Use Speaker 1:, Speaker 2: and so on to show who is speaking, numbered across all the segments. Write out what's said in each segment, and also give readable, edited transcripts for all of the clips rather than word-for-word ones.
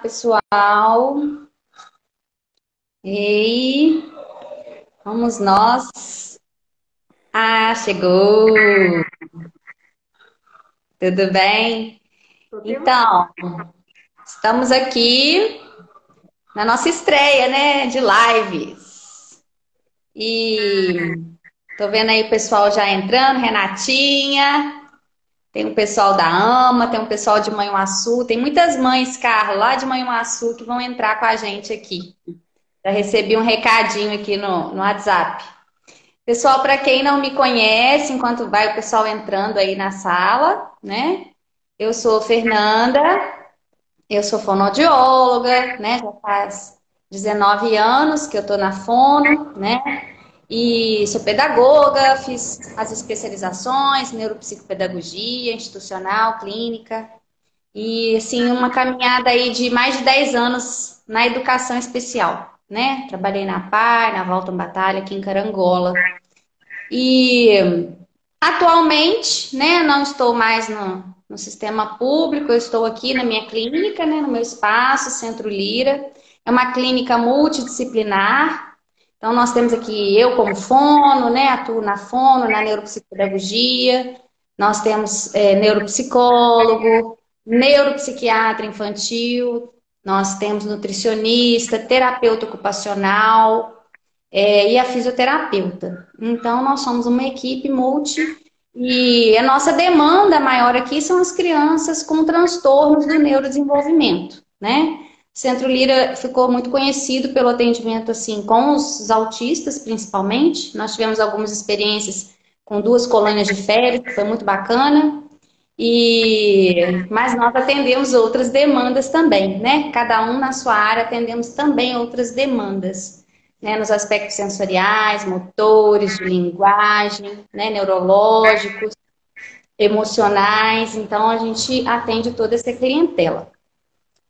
Speaker 1: pessoal. Ei, vamos nós. Ah, chegou. Tudo bem?
Speaker 2: Tô tentando.
Speaker 1: Então, estamos aqui na nossa estreia, né, de lives. E tô vendo aí o pessoal já entrando, Renatinha. Tem o pessoal da AMA, tem o pessoal de Manhuaçu. Tem muitas mães, Carla, lá de Manhuaçu, que vão entrar com a gente aqui. Já recebi um recadinho aqui no WhatsApp. Pessoal, para quem não me conhece, enquanto vai o pessoal entrando aí na sala, né? Eu sou Fernanda, eu sou fonoaudióloga, né? Já faz 19 anos que eu tô na fono, né? E sou pedagoga, fiz as especializações, neuropsicopedagogia, institucional, clínica. E, assim, uma caminhada aí de mais de 10 anos na educação especial, né? Trabalhei na PAR, na Volta Batalha, aqui em Carangola. E atualmente, né, não estou mais no sistema público, eu estou aqui na minha clínica, né, no meu espaço, Centro Lira. É uma clínica multidisciplinar. Então, nós temos aqui eu como fono, né, atuo na fono, na neuropsicopedagogia. Nós temos neuropsicólogo, neuropsiquiatra infantil, nós temos nutricionista, terapeuta ocupacional, e a fisioterapeuta. Então, nós somos uma equipe multi e a nossa demanda maior aqui são as crianças com transtornos do neurodesenvolvimento, né? O Centro Lira ficou muito conhecido pelo atendimento assim com os autistas, principalmente. Nós tivemos algumas experiências com 2 colônias de férias, que foi muito bacana. Mas nós atendemos outras demandas também, né? Cada um na sua área atendemos também outras demandas, né? Nos aspectos sensoriais, motores, de linguagem, né? Neurológicos, emocionais. Então a gente atende toda essa clientela.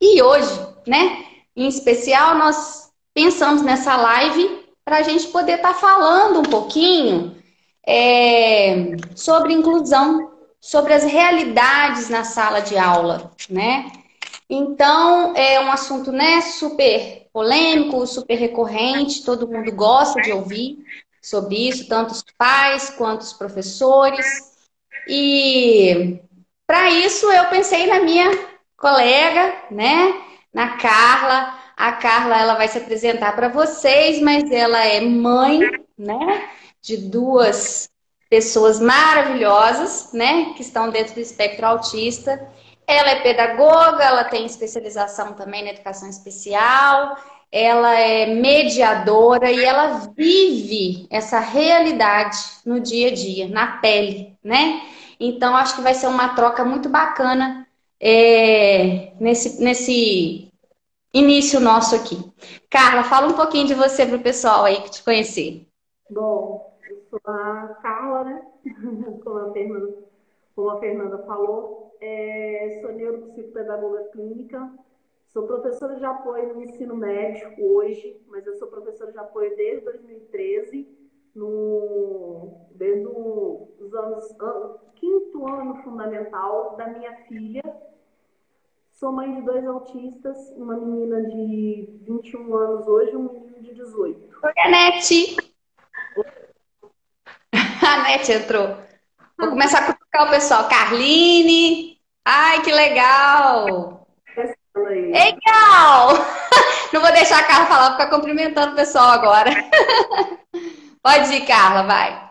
Speaker 1: E hoje, né? Em especial, nós pensamos nessa live para a gente poder estar falando um pouquinho sobre inclusão, sobre as realidades na sala de aula, né? Então, é um assunto, né, super polêmico, super recorrente, todo mundo gosta de ouvir sobre isso, tanto os pais quanto os professores. E para isso eu pensei na minha colega, né, na Carla. A Carla, ela vai se apresentar para vocês, mas ela é mãe, né, de 2 pessoas maravilhosas, né, que estão dentro do espectro autista. Ela é pedagoga, ela tem especialização também na educação especial, ela é mediadora e ela vive essa realidade no dia a dia, na pele, né? Então, acho que vai ser uma troca muito bacana nesse início nosso aqui. Carla, fala um pouquinho de você para o pessoal aí que te conhecer.
Speaker 2: Bom, eu sou a Carla, né? Como a Fernanda falou, sou neuropsicopedagoga clínica, sou professora de apoio no ensino médio hoje, mas eu sou professora de apoio desde 2013, desde os quinto ano fundamental da minha filha. Sou mãe de 2 autistas, uma menina de 21 anos hoje e um menino de 18.
Speaker 1: Oi, a Nete. A Nete entrou. Vou começar a cutucar o pessoal. Carline. Ai, que legal.
Speaker 2: Aí.
Speaker 1: Legal. Não vou deixar a Carla falar, vou ficar cumprimentando o pessoal agora. Pode ir, Carla, vai.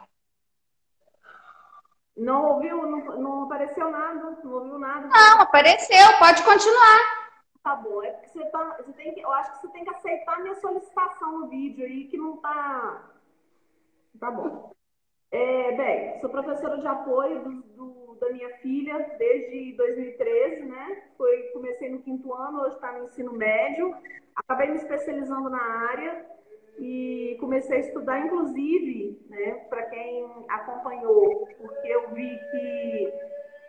Speaker 2: Não ouviu? Não apareceu nada? Não ouviu nada?
Speaker 1: Não, apareceu, pode continuar.
Speaker 2: Tá bom. É porque você tem que, eu acho que você tem que aceitar a minha solicitação no vídeo aí, que não tá. Tá bom. Bem, sou professora de apoio da minha filha desde 2013, né? Comecei no quinto ano, hoje está no ensino médio. Acabei me especializando na área e comecei a estudar, inclusive, né? Para quem acompanhou, porque eu vi que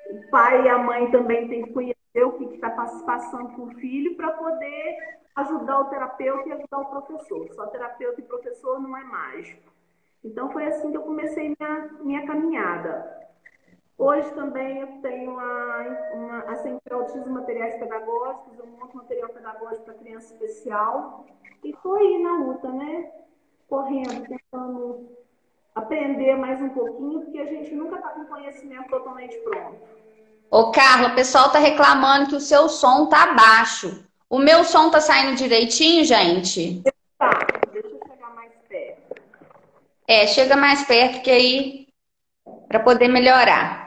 Speaker 2: o pai e a mãe também têm que conhecer o que está passando com o filho para poder ajudar o terapeuta e ajudar o professor. Só terapeuta e professor não é mágico. Então foi assim que eu comecei minha caminhada. Hoje também eu tenho a Centro Autismo Materiais Pedagógicos, eu monto material pedagógico para criança especial. E estou aí na luta, né? Correndo, tentando aprender mais um pouquinho, porque a gente nunca está com conhecimento totalmente pronto.
Speaker 1: Ô, Carla, o pessoal tá reclamando que o seu som tá baixo. O meu som tá saindo direitinho, gente?
Speaker 2: Tá, deixa eu chegar mais perto.
Speaker 1: Chega mais perto que aí para poder melhorar.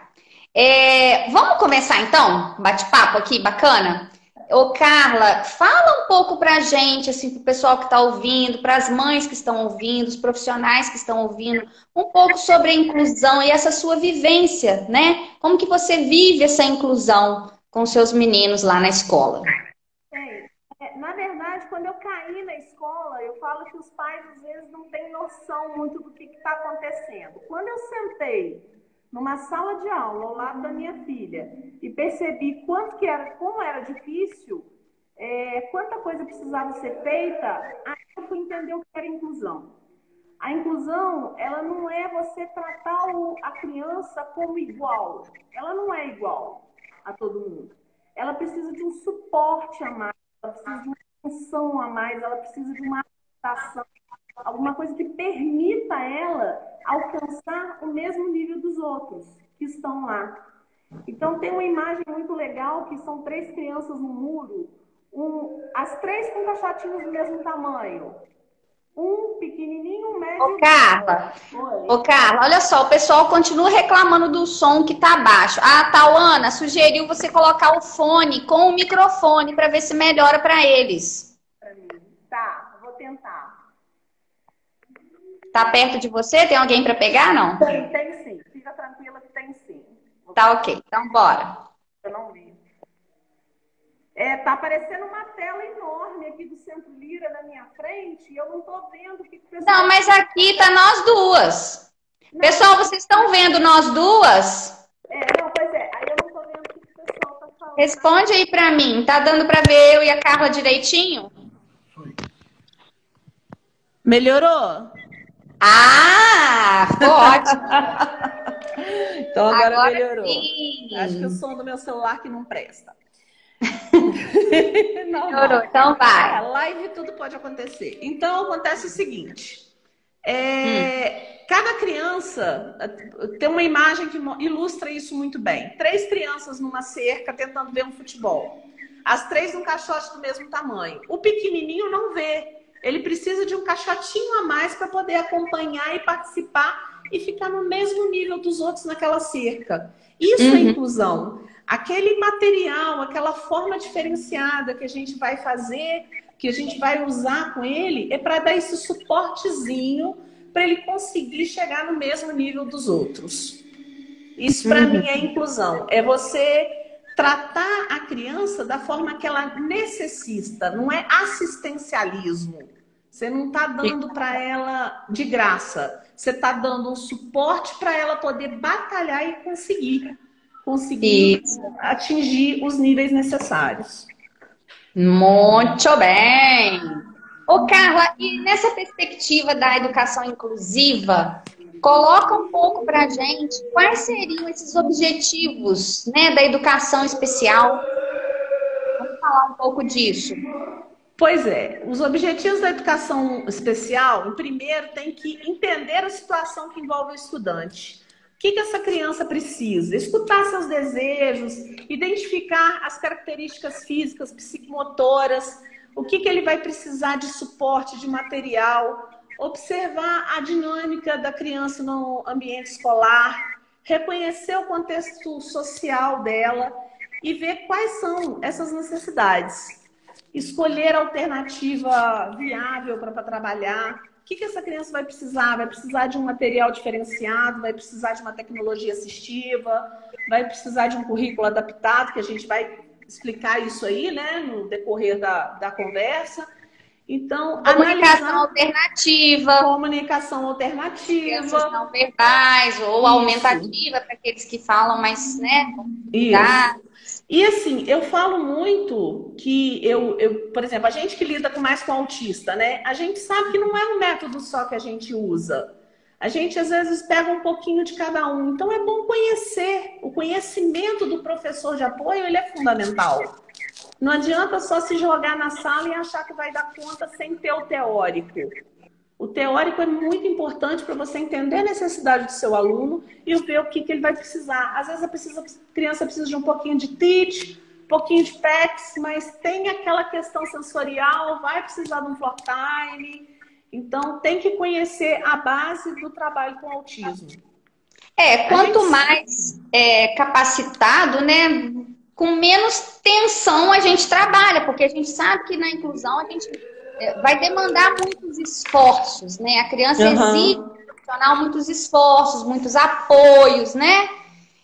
Speaker 1: Vamos começar então? Bate-papo aqui, bacana? Ô, Carla, fala um pouco pra gente, assim, pro pessoal que está ouvindo, para as mães que estão ouvindo, os profissionais que estão ouvindo, um pouco sobre a inclusão e essa sua vivência, né? Como que você vive essa inclusão com seus meninos lá na escola?
Speaker 2: Na verdade, quando eu caí na escola, eu falo que os pais às vezes não têm noção muito do que está acontecendo. Quando eu sentei numa sala de aula ao lado da minha filha e percebi como era difícil, quanta coisa precisava ser feita, aí eu fui entender o que era inclusão. A inclusão, ela não é você tratar a criança como igual. Ela não é igual a todo mundo. Ela precisa de um suporte a mais, ela precisa de uma atenção a mais, ela precisa de uma adaptação, alguma coisa que permita ela alcançar o mesmo nível dos outros que estão lá. Então tem uma imagem muito legal que são 3 crianças no muro, as 3 com caixotinhos do mesmo tamanho. Um pequenininho, um médio.
Speaker 1: Ô, Carla, olha só, o pessoal continua reclamando do som que tá baixo. A Tauana sugeriu você colocar o fone com o microfone para ver se melhora para eles.
Speaker 2: Tá, vou tentar.
Speaker 1: Tá perto de você? Tem alguém para pegar, não?
Speaker 2: Tem sim. Fica tranquila que tem sim.
Speaker 1: Tá ok, então bora.
Speaker 2: Eu não vi. Tá aparecendo uma tela enorme aqui do Centro Lira na minha frente e eu não tô vendo o que o pessoal...
Speaker 1: Não, mas aqui tá nós duas. Não. Pessoal, vocês estão vendo nós duas?
Speaker 2: Pois é. Aí eu não tô vendo o que o pessoal tá falando.
Speaker 1: Responde aí pra mim. Tá dando pra ver eu e a Carla direitinho?
Speaker 3: Melhorou?
Speaker 1: Ah, ficou ótimo.
Speaker 3: Então agora melhorou.
Speaker 1: Sim.
Speaker 3: Acho que o som do meu celular que não presta.
Speaker 1: Melhorou, então vai.
Speaker 3: Live tudo pode acontecer. Então acontece o seguinte. Cada criança tem uma imagem que ilustra isso muito bem. 3 crianças numa cerca tentando ver um futebol. As 3 num caixote do mesmo tamanho. O pequenininho não vê. Ele precisa de um caixotinho a mais para poder acompanhar e participar e ficar no mesmo nível dos outros naquela cerca. Isso é inclusão. Aquele material, aquela forma diferenciada que a gente vai fazer, que a gente vai usar com ele, é para dar esse suportezinho para ele conseguir chegar no mesmo nível dos outros. Isso para mim é inclusão. É você tratar a criança da forma que ela necessita, não é assistencialismo. Você não está dando para ela de graça. Você está dando um suporte para ela poder batalhar e conseguir atingir os níveis necessários.
Speaker 1: Muito bem! Ô, Carla, e nessa perspectiva da educação inclusiva, coloca um pouco para a gente quais seriam esses objetivos, né, da educação especial. Vamos falar um pouco disso.
Speaker 3: Pois é, os objetivos da educação especial, em primeiro, tem que entender a situação que envolve o estudante. O que essa criança precisa? Escutar seus desejos, identificar as características físicas, psicomotoras, o que ele vai precisar de suporte, de material, observar a dinâmica da criança no ambiente escolar, reconhecer o contexto social dela e ver quais são essas necessidades. Escolher a alternativa viável para trabalhar. O que essa criança vai precisar? Vai precisar de um material diferenciado, vai precisar de uma tecnologia assistiva, vai precisar de um currículo adaptado, que a gente vai explicar isso aí, né, no decorrer da conversa. Então,
Speaker 1: comunicação alternativa.
Speaker 3: Comunicação alternativa.
Speaker 1: Não verbais ou aumentativa para aqueles que falam mais, né?
Speaker 3: Isso. E assim, eu falo muito que por exemplo, a gente que lida mais com autista, né? A gente sabe que não é um método só que a gente usa. A gente, às vezes, pega um pouquinho de cada um. Então, é bom conhecer. O conhecimento do professor de apoio, ele é fundamental. Não adianta só se jogar na sala e achar que vai dar conta sem ter o teórico. O teórico é muito importante para você entender a necessidade do seu aluno e ver o que ele vai precisar. Às vezes, a criança precisa de um pouquinho de teach, um pouquinho de PEX, mas tem aquela questão sensorial, vai precisar de um floor time. Então, tem que conhecer a base do trabalho com autismo.
Speaker 1: Quanto mais capacitado, né, com menos tensão a gente trabalha, porque a gente sabe que na inclusão a gente vai demandar muitos esforços, né? A criança exige do profissional muitos esforços, muitos apoios, né?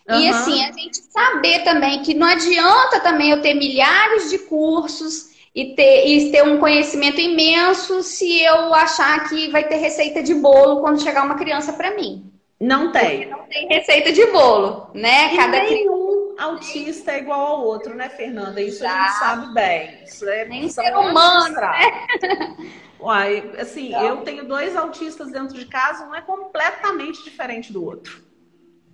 Speaker 1: E assim, a gente saber também que não adianta também eu ter milhares de cursos e ter um conhecimento imenso se eu achar que vai ter receita de bolo quando chegar uma criança para mim.
Speaker 3: Não tem.
Speaker 1: Porque não tem receita de bolo, né?
Speaker 3: E nenhum autista é igual ao outro, né, Fernanda? Isso a gente sabe bem. Isso é
Speaker 1: nem ser humano, né?
Speaker 3: Uai, assim, eu tenho 2 autistas dentro de casa, um é completamente diferente do outro.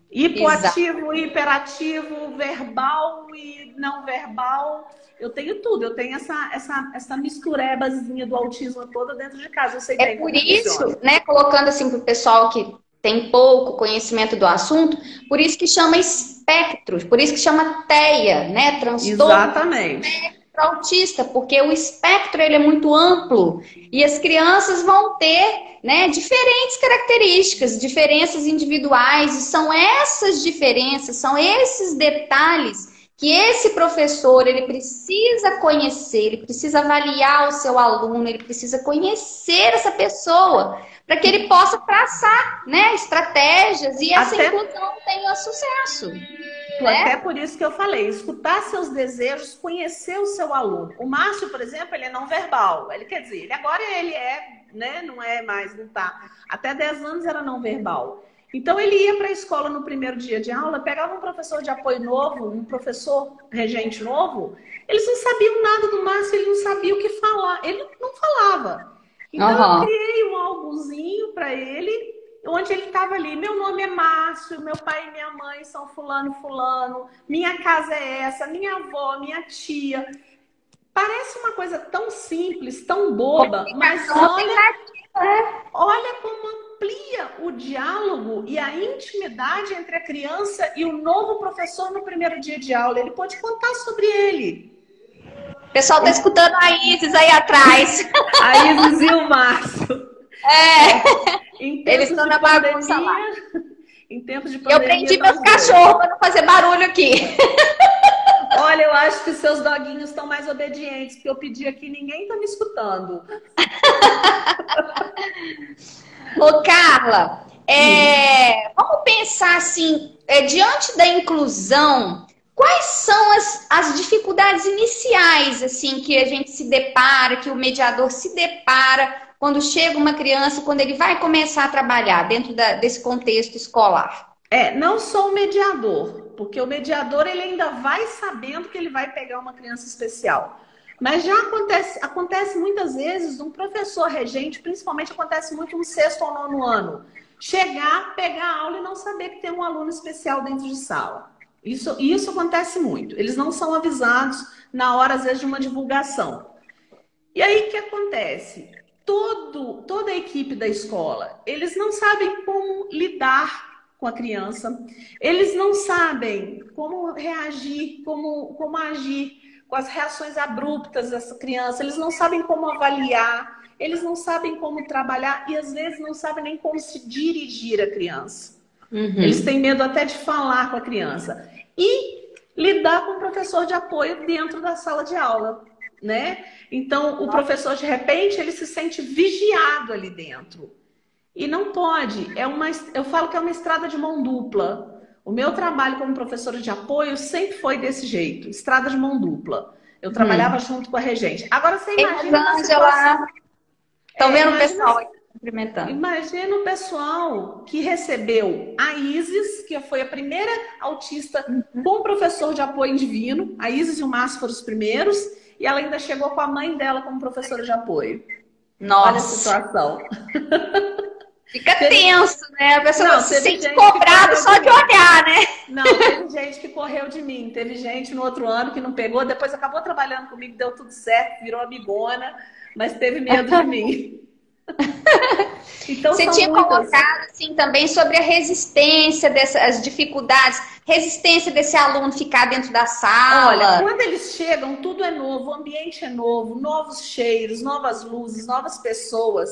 Speaker 3: Hipoativo, hiperativo, verbal e não verbal. Eu tenho tudo, eu tenho essa misturebazinha do autismo toda dentro de casa. Eu sei bem
Speaker 1: por isso, né, colocando assim para o pessoal que tem pouco conhecimento do assunto, por isso que chama espectro, por isso que chama TEA, né, transtorno
Speaker 3: Exatamente.
Speaker 1: autista, porque o espectro ele é muito amplo e as crianças vão ter, né, diferentes características, diferenças individuais, e são essas diferenças, são esses detalhes que esse professor ele precisa conhecer, ele precisa avaliar o seu aluno, ele precisa conhecer essa pessoa para que ele possa traçar, né, estratégias e essa inclusão tenha sucesso.
Speaker 3: Até por isso que eu falei, escutar seus desejos, conhecer o seu aluno. O Márcio, por exemplo, ele é não verbal. Ele quer dizer, agora ele é, né, não é mais, não tá. Até 10 anos era não verbal. Então ele ia para a escola no primeiro dia de aula, pegava um professor de apoio novo, um professor regente novo, eles não sabiam nada do Márcio, ele não sabia o que falar, ele não falava. Então eu criei um álbumzinho para ele, onde ele estava ali, meu nome é Márcio, meu pai e minha mãe são fulano, fulano, minha casa é essa, minha avó, minha tia. Parece uma coisa tão simples, tão boba, mas olha como amplia o diálogo e a intimidade entre a criança e o novo professor no primeiro dia de aula. Ele pode contar sobre ele.
Speaker 1: O pessoal tá escutando a Isis aí atrás.
Speaker 3: A Isis e o Márcio.
Speaker 1: Eles estão na bagunça lá.
Speaker 3: Em tempos de pandemia,
Speaker 1: eu prendi meus cachorros para não fazer barulho aqui.
Speaker 3: Olha, eu acho que seus doguinhos estão mais obedientes, porque eu pedi aqui e ninguém está me escutando.
Speaker 1: Ô, Carla, vamos pensar assim, diante da inclusão, quais são as dificuldades iniciais assim que a gente se depara, que o mediador se depara quando chega uma criança, quando ele vai começar a trabalhar dentro desse contexto escolar?
Speaker 3: Não só o mediador, porque o mediador ele ainda vai sabendo que ele vai pegar uma criança especial. Mas já acontece muitas vezes um professor regente, principalmente acontece muito no 6º ou 9º ano, chegar, pegar a aula e não saber que tem um aluno especial dentro de sala. Isso acontece muito. Eles não são avisados na hora, às vezes, de uma divulgação. E aí, o que acontece? Toda a equipe da escola, eles não sabem como lidar com a criança, eles não sabem como reagir, como agir com as reações abruptas dessa criança, eles não sabem como avaliar, eles não sabem como trabalhar e às vezes não sabem nem como se dirigir à criança. Eles têm medo até de falar com a criança. E lidar com o professor de apoio dentro da sala de aula, né? Então, o professor, de repente, ele se sente vigiado ali dentro. E não pode. Eu falo que é uma estrada de mão dupla. O meu trabalho como professora de apoio sempre foi desse jeito, estrada de mão dupla. Eu trabalhava junto com a regente. Agora você imagina uma situação...
Speaker 1: Estão vendo o pessoal aqui cumprimentando.
Speaker 3: Imagina o pessoal que recebeu a Isis, que foi a primeira autista com professor de apoio divino. A Isis e o Márcio foram os primeiros. E ela ainda chegou com a mãe dela como professora de apoio.
Speaker 1: Nossa.
Speaker 3: Olha a situação.
Speaker 1: Fica tenso, né? A pessoa
Speaker 3: Não,
Speaker 1: se
Speaker 3: teve
Speaker 1: sente
Speaker 3: gente que
Speaker 1: cobrado
Speaker 3: correu
Speaker 1: só
Speaker 3: de
Speaker 1: de
Speaker 3: mim.
Speaker 1: olhar, né?
Speaker 3: Não, teve gente que correu de mim. Teve gente no outro ano que não pegou, depois acabou trabalhando comigo, deu tudo certo, virou amigona, mas teve medo de mim. Então
Speaker 1: Você
Speaker 3: são
Speaker 1: tinha
Speaker 3: muitas.
Speaker 1: colocado assim também sobre a resistência dessas dificuldades, resistência desse aluno ficar dentro da
Speaker 3: Olha,
Speaker 1: sala.
Speaker 3: quando eles chegam, tudo é novo, o ambiente é novo, novos cheiros, novas luzes, novas pessoas.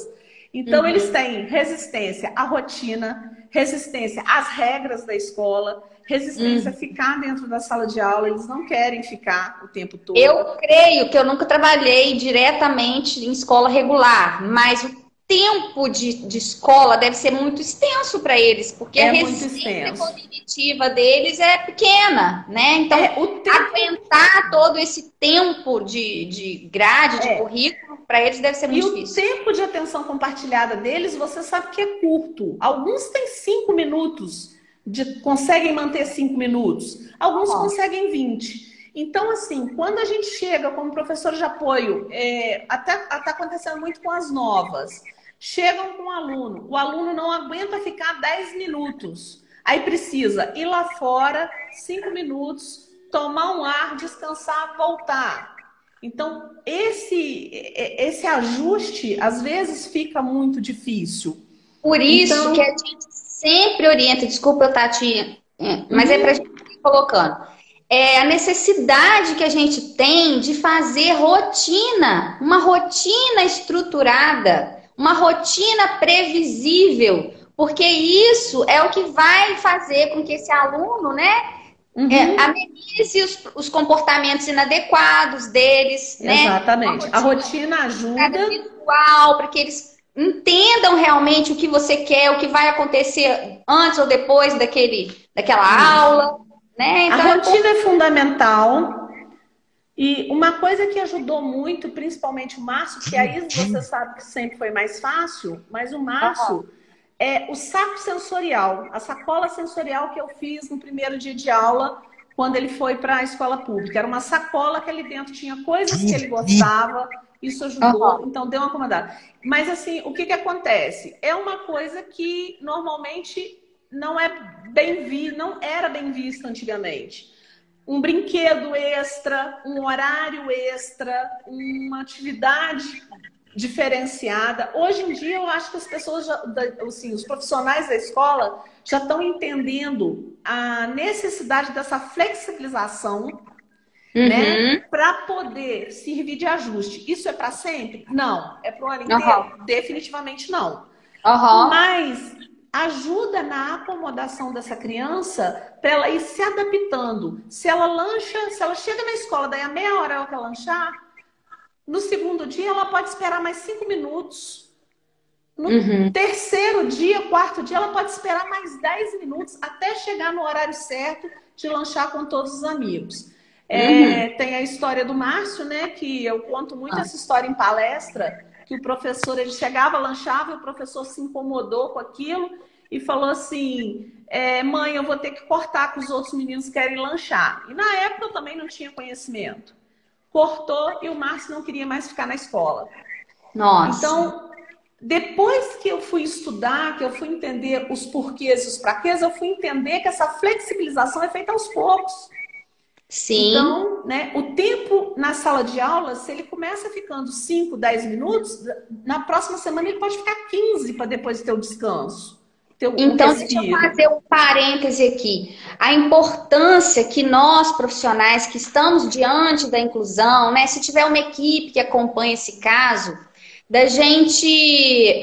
Speaker 3: Então, eles
Speaker 1: Uhum.
Speaker 3: têm resistência à rotina, resistência às regras da escola, resistência a
Speaker 1: Uhum.
Speaker 3: ficar dentro da sala de aula, eles não querem ficar o tempo todo.
Speaker 1: Eu creio que eu nunca trabalhei diretamente em escola regular, mas o tempo de escola deve ser muito extenso para eles, porque a
Speaker 3: É muito
Speaker 1: resistência
Speaker 3: extenso.
Speaker 1: cognitiva deles é pequena, né? Então,
Speaker 3: O tempo
Speaker 1: aguentar todo esse tempo de grade, de
Speaker 3: é.
Speaker 1: currículo, para eles deve ser
Speaker 3: E
Speaker 1: muito
Speaker 3: o
Speaker 1: difícil.
Speaker 3: tempo de atenção compartilhada deles, você sabe que é curto. Alguns têm 5 minutos, conseguem manter 5 minutos. Alguns
Speaker 1: Ó,
Speaker 3: conseguem 20. Então, assim, quando a gente chega como professor de apoio, até está acontecendo muito com as novas. Chegam com o aluno não aguenta ficar 10 minutos. Aí precisa ir lá fora, 5 minutos, tomar um ar, descansar, voltar. Então, esse ajuste, às vezes, fica muito difícil.
Speaker 1: por isso que a
Speaker 3: Então,
Speaker 1: gente sempre orienta, desculpa eu estar te. Mas é para a
Speaker 3: uhum,
Speaker 1: gente ir colocando. É a necessidade que a gente tem de fazer rotina, uma rotina estruturada, uma rotina previsível, porque isso é o que vai fazer com que esse aluno, né,
Speaker 3: uhum,
Speaker 1: amenize os comportamentos inadequados deles, né? Uma
Speaker 3: exatamente. A
Speaker 1: rotina
Speaker 3: rotina
Speaker 1: cada
Speaker 3: ajuda.
Speaker 1: visual, para que eles entendam realmente o que você quer, o que vai acontecer antes ou depois daquela
Speaker 3: Isso.
Speaker 1: aula, né?
Speaker 3: A
Speaker 1: Então é
Speaker 3: rotina é
Speaker 1: importante.
Speaker 3: fundamental. E uma coisa que ajudou muito, principalmente o Márcio, porque a Isa, você sabe que sempre foi mais fácil, mas o Márcio é o saco sensorial, a sacola sensorial que eu fiz no primeiro dia de aula, quando ele foi para a escola pública. Era uma sacola que ali dentro tinha coisas que ele gostava, isso ajudou,
Speaker 1: Uhum.
Speaker 3: então deu uma acomodada. Mas assim, o que acontece? É uma coisa que normalmente não é não era bem vista antigamente. Um brinquedo extra, um horário extra, uma atividade diferenciada. Hoje em dia, eu acho que as pessoas, assim, os profissionais da escola já estão entendendo a necessidade dessa flexibilização, né,
Speaker 1: Uhum.
Speaker 3: para poder servir de ajuste. Isso é para sempre? Não. É para o ano inteiro?
Speaker 1: Uhum.
Speaker 3: Definitivamente não.
Speaker 1: Uhum.
Speaker 3: Mas ajuda na acomodação dessa criança para ela ir se adaptando. Se ela lancha, se ela chega na escola, daí a meia hora ela quer lanchar, no segundo dia ela pode esperar mais 5 minutos. No
Speaker 1: Uhum.
Speaker 3: terceiro dia, quarto dia, ela pode esperar mais 10 minutos até chegar no horário certo de lanchar com todos os amigos.
Speaker 1: Uhum.
Speaker 3: Tem a história do Márcio, né? Que eu conto muito essa história em palestra, que o professor, ele chegava, lanchava, e o professor se incomodou com aquilo e falou assim, mãe, eu vou ter que cortar que os outros meninos querem lanchar. E na época eu também não tinha conhecimento. Cortou e o Márcio não queria mais ficar na escola.
Speaker 1: Nossa.
Speaker 3: Então, depois que eu fui estudar, que eu fui entender os porquês e os praquês, eu fui entender que essa flexibilização é feita aos poucos.
Speaker 1: Sim.
Speaker 3: Então, né, o tempo na sala de aula, se ele começa ficando 5, 10 minutos, na próxima semana ele pode ficar 15 para depois ter o descanso, ter o
Speaker 1: Então, deixa eu
Speaker 3: respiro.
Speaker 1: fazer um parêntese aqui. A importância que nós, profissionais, que estamos diante da inclusão, né? Se tiver uma equipe que acompanha esse caso, da gente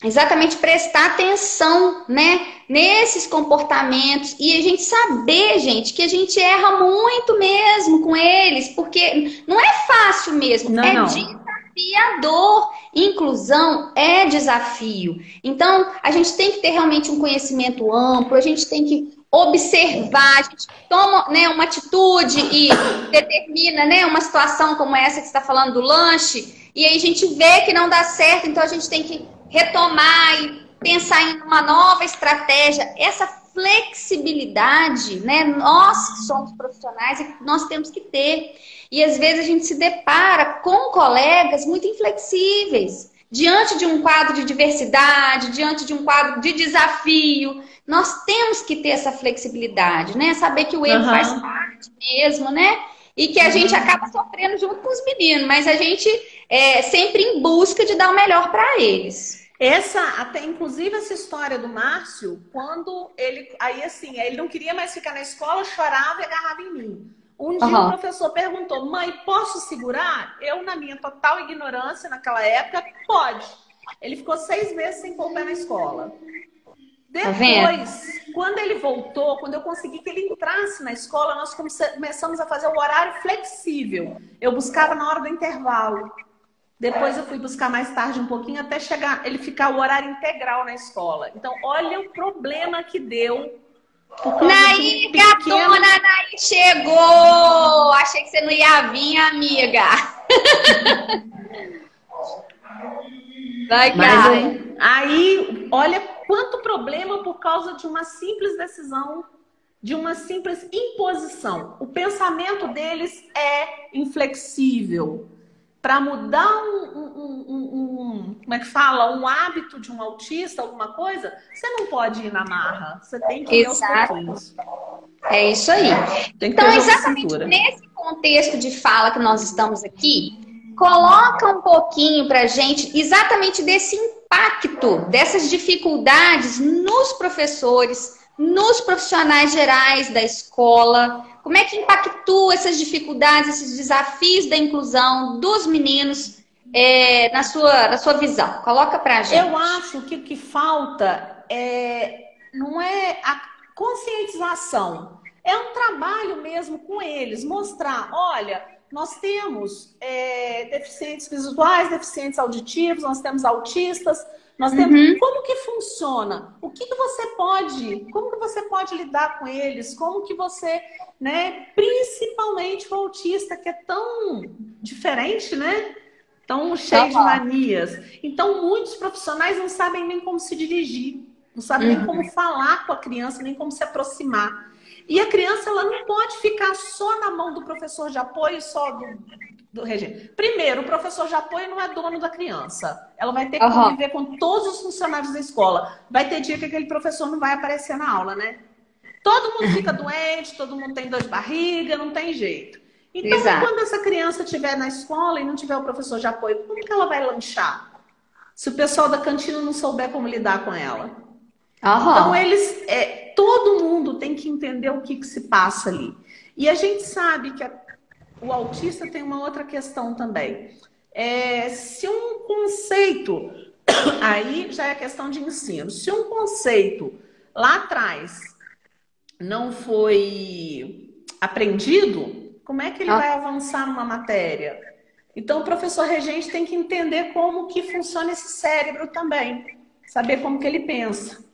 Speaker 1: exatamente prestar atenção, né? Nesses comportamentos e a gente saber, gente, que a gente erra muito mesmo com eles, porque não é fácil mesmo,
Speaker 3: Não,
Speaker 1: é
Speaker 3: não.
Speaker 1: desafiador. Inclusão é desafio. Então, a gente tem que ter realmente um conhecimento amplo, a gente tem que observar, a gente toma, né, uma atitude e determina, né, uma situação como essa que você está falando do lanche, e aí a gente vê que não dá certo, então a gente tem que retomar e pensar em uma nova estratégia. Essa flexibilidade, né, nós que somos profissionais, nós temos que ter. E às vezes a gente se depara com colegas muito inflexíveis, diante de um quadro de diversidade, diante de um quadro de desafio, nós temos que ter essa flexibilidade, né? Saber que o erro faz parte mesmo, né? E que a gente acaba sofrendo junto com os meninos, mas a gente sempre em busca de dar o melhor para eles.
Speaker 3: Até inclusive essa história do Márcio, quando ele, aí assim, ele não queria mais ficar na escola, chorava e agarrava em mim. Um dia o professor perguntou, mãe, posso segurar? Eu, na minha total ignorância naquela época, pode. Ele ficou 6 meses sem pôr o pé na escola. Depois, quando ele voltou, quando eu consegui que ele entrasse na escola, nós começamos a fazer o horário flexível. Eu buscava na hora do intervalo. Depois eu fui buscar mais tarde um pouquinho, até chegar ele ficar o horário integral na escola. Então, olha o problema que deu.
Speaker 1: Naí, gatona, Naí chegou! Achei que você não ia vir, amiga. Vai, cara.
Speaker 3: Aí, olha quanto problema por causa de uma simples decisão, de uma simples imposição. O pensamento deles é inflexível. Para mudar como é que fala? Um hábito de um autista, alguma coisa, você não pode ir na marra. Você tem que ir aos pouquinhos.
Speaker 1: É isso aí. Então, exatamente nesse contexto de fala que nós estamos aqui, coloca um pouquinho pra gente exatamente desse impacto, dessas dificuldades nos professores, nos profissionais gerais da escola. Como é que impactua essas dificuldades, esses desafios da inclusão dos meninos na sua visão? Coloca pra gente.
Speaker 3: Eu acho que o que falta não é a conscientização. É um trabalho mesmo com eles. Mostrar, olha, nós temos deficientes visuais, deficientes auditivos, nós temos autistas, nós temos como que funciona, como que você pode lidar com eles, como que você, né, principalmente o autista que é tão diferente, né, tão cheio de manias. Então muitos profissionais não sabem nem como se dirigir, não sabem nem como falar com a criança, nem como se aproximar. E a criança, ela não pode ficar só na mão do professor de apoio, só do regente. Primeiro, o professor de apoio não é dono da criança. Ela vai ter que conviver com todos os funcionários da escola. Vai ter dia que aquele professor não vai aparecer na aula, né? Todo mundo fica doente, todo mundo tem dor de barriga, não tem jeito. Então, quando essa criança estiver na escola e não tiver o professor de apoio, como que ela vai lanchar? Se o pessoal da cantina não souber como lidar com ela. Então, todo mundo tem que entender o que se passa ali. E a gente sabe que o autista tem uma outra questão também. Se um conceito, aí já é questão de ensino, se um conceito lá atrás não foi aprendido, como é que ele vai avançar numa matéria? Então, o professor regente tem que entender como que funciona esse cérebro também, saber como que ele pensa.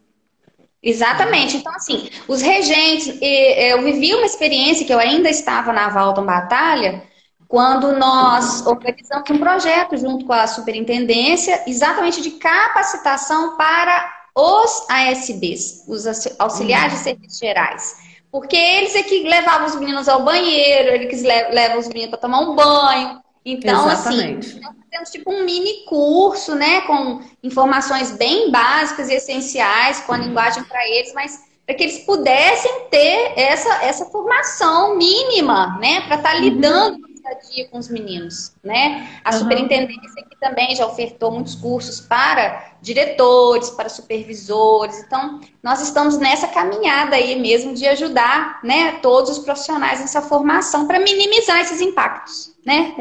Speaker 1: Exatamente. Então, assim, os regentes, eu vivi uma experiência que eu ainda estava na Valton Batalha, quando nós organizamos um projeto junto com a superintendência, exatamente de capacitação para os ASBs, os auxiliares de serviços gerais. Porque eles é que levavam os meninos ao banheiro, eles levam os meninos para tomar um banho. Então, assim, nós temos tipo um mini curso, né, com informações bem básicas e essenciais, com a linguagem para eles, mas para que eles pudessem ter essa formação mínima, né, para estar lidando no dia a dia com os meninos, né? A superintendência aqui também já ofertou muitos cursos para diretores, para supervisores. Então, nós estamos nessa caminhada aí mesmo de ajudar, né, todos os profissionais nessa formação para minimizar esses impactos. Né?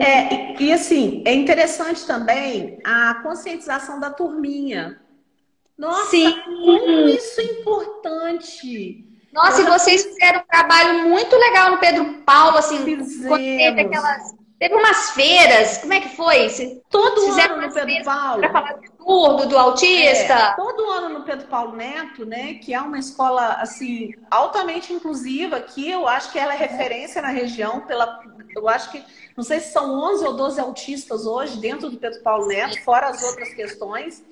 Speaker 3: E assim, é interessante também a conscientização da turminha. Nossa, como isso é importante.
Speaker 1: Nossa, e vocês fizeram um trabalho muito legal no Pedro Paulo, assim, teve umas feiras, como é que foi?
Speaker 3: Todo ano no Pedro Paulo.
Speaker 1: Para falar do surdo, do autista.
Speaker 3: Todo ano no Pedro Paulo Neto, né, que é uma escola assim altamente inclusiva, que eu acho que ela é referência na região eu acho que não sei se são 11 ou 12 autistas hoje dentro do Pedro Paulo Neto, fora as outras questões.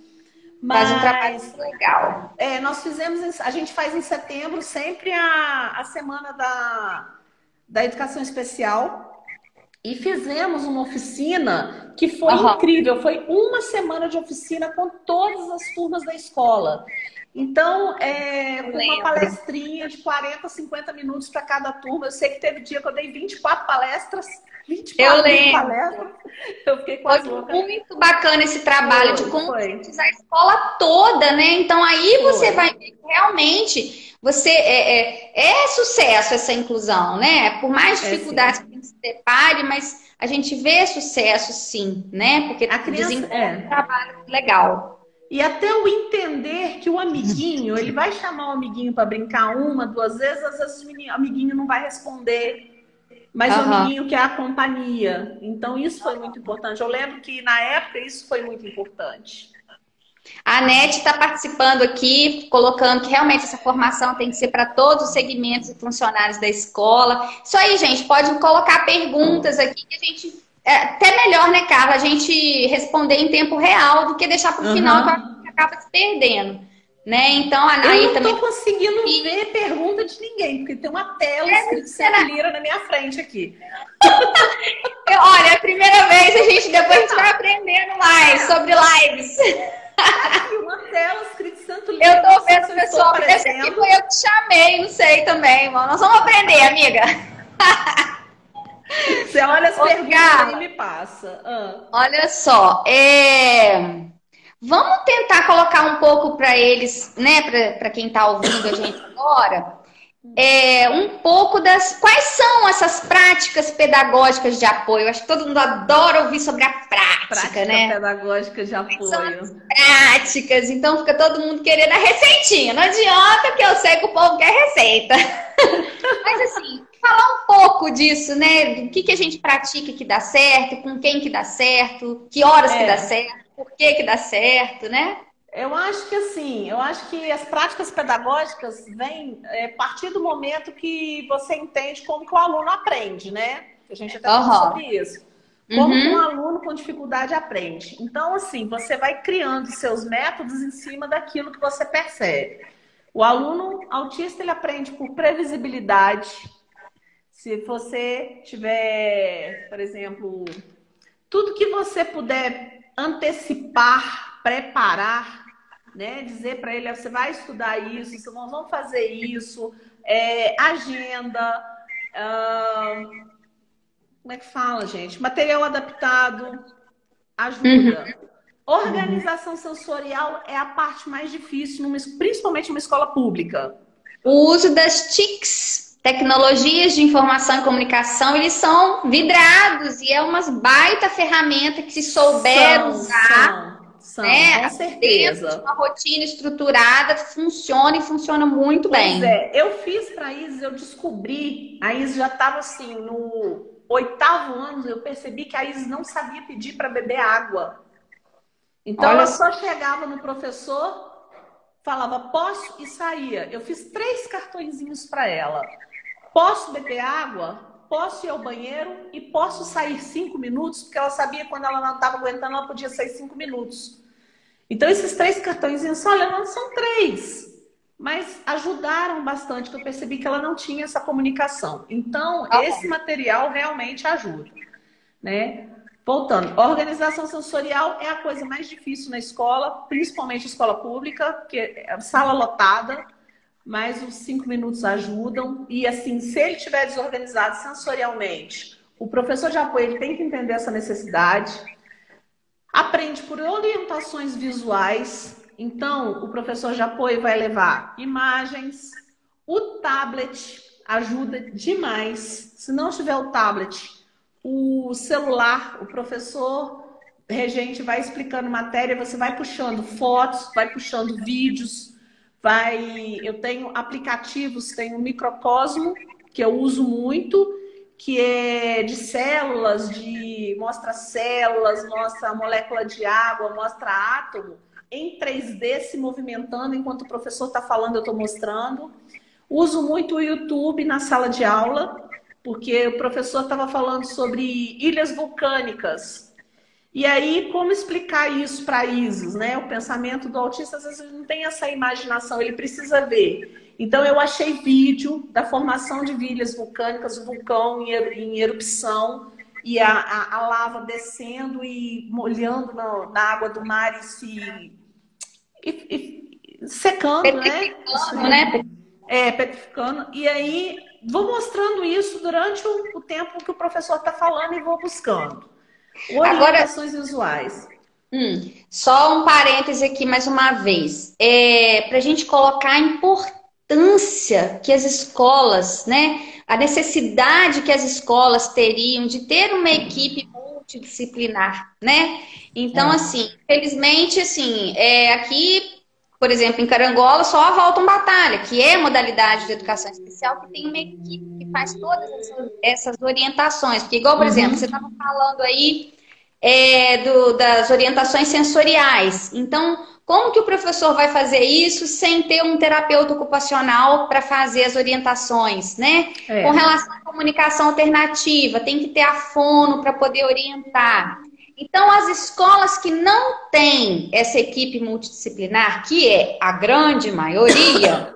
Speaker 1: Mas um trabalho muito legal.
Speaker 3: Nós fizemos, a gente faz em setembro sempre a semana da educação especial. E fizemos uma oficina que foi incrível. Foi uma semana de oficina com todas as turmas da escola. Então, com uma palestrinha de 40, 50 minutos para cada turma. Eu sei que teve dia que eu dei 24 palestras. 24 palestras. Eu fiquei quase louca.
Speaker 1: Foi muito bacana esse trabalho de conscientizar a escola toda, né? Então, aí você vai ver que realmente é sucesso essa inclusão, né? Por mais dificuldades que a gente se depare, mas a gente vê sucesso, sim, né? Porque
Speaker 3: a criança
Speaker 1: desenvolve um trabalho legal.
Speaker 3: E até o entender que o amiguinho, ele vai chamar o amiguinho para brincar uma, duas vezes, às vezes o amiguinho não vai responder, mas o amiguinho quer a companhia. Então, isso foi muito importante. Eu lembro que, na época, isso foi muito importante.
Speaker 1: A Nete está participando aqui, colocando que realmente essa formação tem que ser para todos os segmentos e funcionários da escola. Isso aí, gente, pode colocar perguntas aqui que a gente... até melhor, né, Carla, a gente responder em tempo real do que deixar para o final, que a gente acaba se perdendo. Né? Então, a Nay
Speaker 3: eu não
Speaker 1: também...
Speaker 3: estou conseguindo ver pergunta de ninguém, porque tem uma tela escrita Lira na minha frente aqui.
Speaker 1: Olha, é a primeira vez, depois a gente vai aprendendo mais sobre lives.
Speaker 3: Aqui, uma tela escrita Santo Lira.
Speaker 1: Eu tô vendo, pessoal, esse aqui foi eu que chamei, não sei também, irmão. Nós vamos aprender, amiga.
Speaker 3: Você olha as perguntas e me passa.
Speaker 1: Olha só, vamos tentar colocar um pouco para eles, né, para quem está ouvindo a gente agora, um pouco quais são essas práticas pedagógicas de apoio. Eu acho que todo mundo adora ouvir sobre a prática, né?
Speaker 3: Pedagógica de apoio.
Speaker 1: São as práticas, então fica todo mundo querendo a receitinha. Não adianta, que eu sei que o povo quer receita. Mas assim, falar um pouco disso, né? Do que a gente pratica que dá certo, com quem que dá certo, que horas que dá certo, por que dá certo, né?
Speaker 3: Eu acho que as práticas pedagógicas vêm a partir do momento que você entende como que o aluno aprende, né? A gente até falou sobre isso. Como que um aluno com dificuldade aprende. Então, assim, você vai criando seus métodos em cima daquilo que você percebe. O aluno autista, ele aprende por previsibilidade. Se você tiver, por exemplo, tudo que você puder antecipar, preparar, né? Dizer para ele, você vai estudar isso, vamos fazer isso, agenda, como é que fala, gente? Material adaptado, ajuda. Organização sensorial é a parte mais difícil, principalmente numa escola pública.
Speaker 1: O uso das TICs, tecnologias de informação e comunicação, eles são vidrados e é umas baita ferramenta que, se souber usar, né,
Speaker 3: com certeza,
Speaker 1: dentro de uma rotina estruturada, funciona e funciona muito bem.
Speaker 3: Eu fiz para a Isis, eu descobri, a Isis já estava assim, no 8º ano, eu percebi que a Isis não sabia pedir para beber água. Então, ela só chegava no professor, falava, posso? E saía. Eu fiz 3 cartõezinhos para ela. Posso beber água? Posso ir ao banheiro? E posso sair 5 minutos? Porque ela sabia que quando ela não estava aguentando, ela podia sair 5 minutos. Então, esses 3 cartõezinhos, olha, não são 3, mas ajudaram bastante, que eu percebi que ela não tinha essa comunicação. Então, esse material realmente ajuda, né? Voltando, organização sensorial é a coisa mais difícil na escola, principalmente escola pública, porque é sala lotada, mas os 5 minutos ajudam. E assim, se ele estiver desorganizado sensorialmente, o professor de apoio ele tem que entender essa necessidade. Aprende por orientações visuais. Então, o professor de apoio vai levar imagens. O tablet ajuda demais. Se não tiver o tablet, o celular, o professor regente vai explicando matéria, você vai puxando fotos, vai puxando vídeos, eu tenho aplicativos, tenho o Microcosmo, que eu uso muito, que é de células, mostra células, mostra a molécula de água, mostra átomo, em 3D se movimentando, enquanto o professor está falando, eu estou mostrando. Uso muito o YouTube na sala de aula, porque o professor estava falando sobre ilhas vulcânicas. E aí, como explicar isso para a Isis, né? O pensamento do autista, às vezes, ele não tem essa imaginação, ele precisa ver. Então, eu achei vídeo da formação de ilhas vulcânicas, o vulcão em erupção, e a lava descendo e molhando na água do mar e secando, né? Petrificando. E aí vou mostrando isso durante o tempo que o professor está falando e vou buscando. Orientações visuais.
Speaker 1: Só um parêntese aqui mais uma vez. Para a gente colocar a importância que as escolas, né? A necessidade que as escolas teriam de ter uma equipe multidisciplinar, né? Então, assim, felizmente, assim, aqui, por exemplo, em Carangola, só a Volta Batalha, que é modalidade de educação especial, que tem uma equipe que faz todas essas orientações. Porque, igual, por exemplo, você estava falando aí das orientações sensoriais. Então, como que o professor vai fazer isso sem ter um terapeuta ocupacional para fazer as orientações, né? Com relação à comunicação alternativa, tem que ter a fono para poder orientar. Então, as escolas que não têm essa equipe multidisciplinar, que é a grande maioria,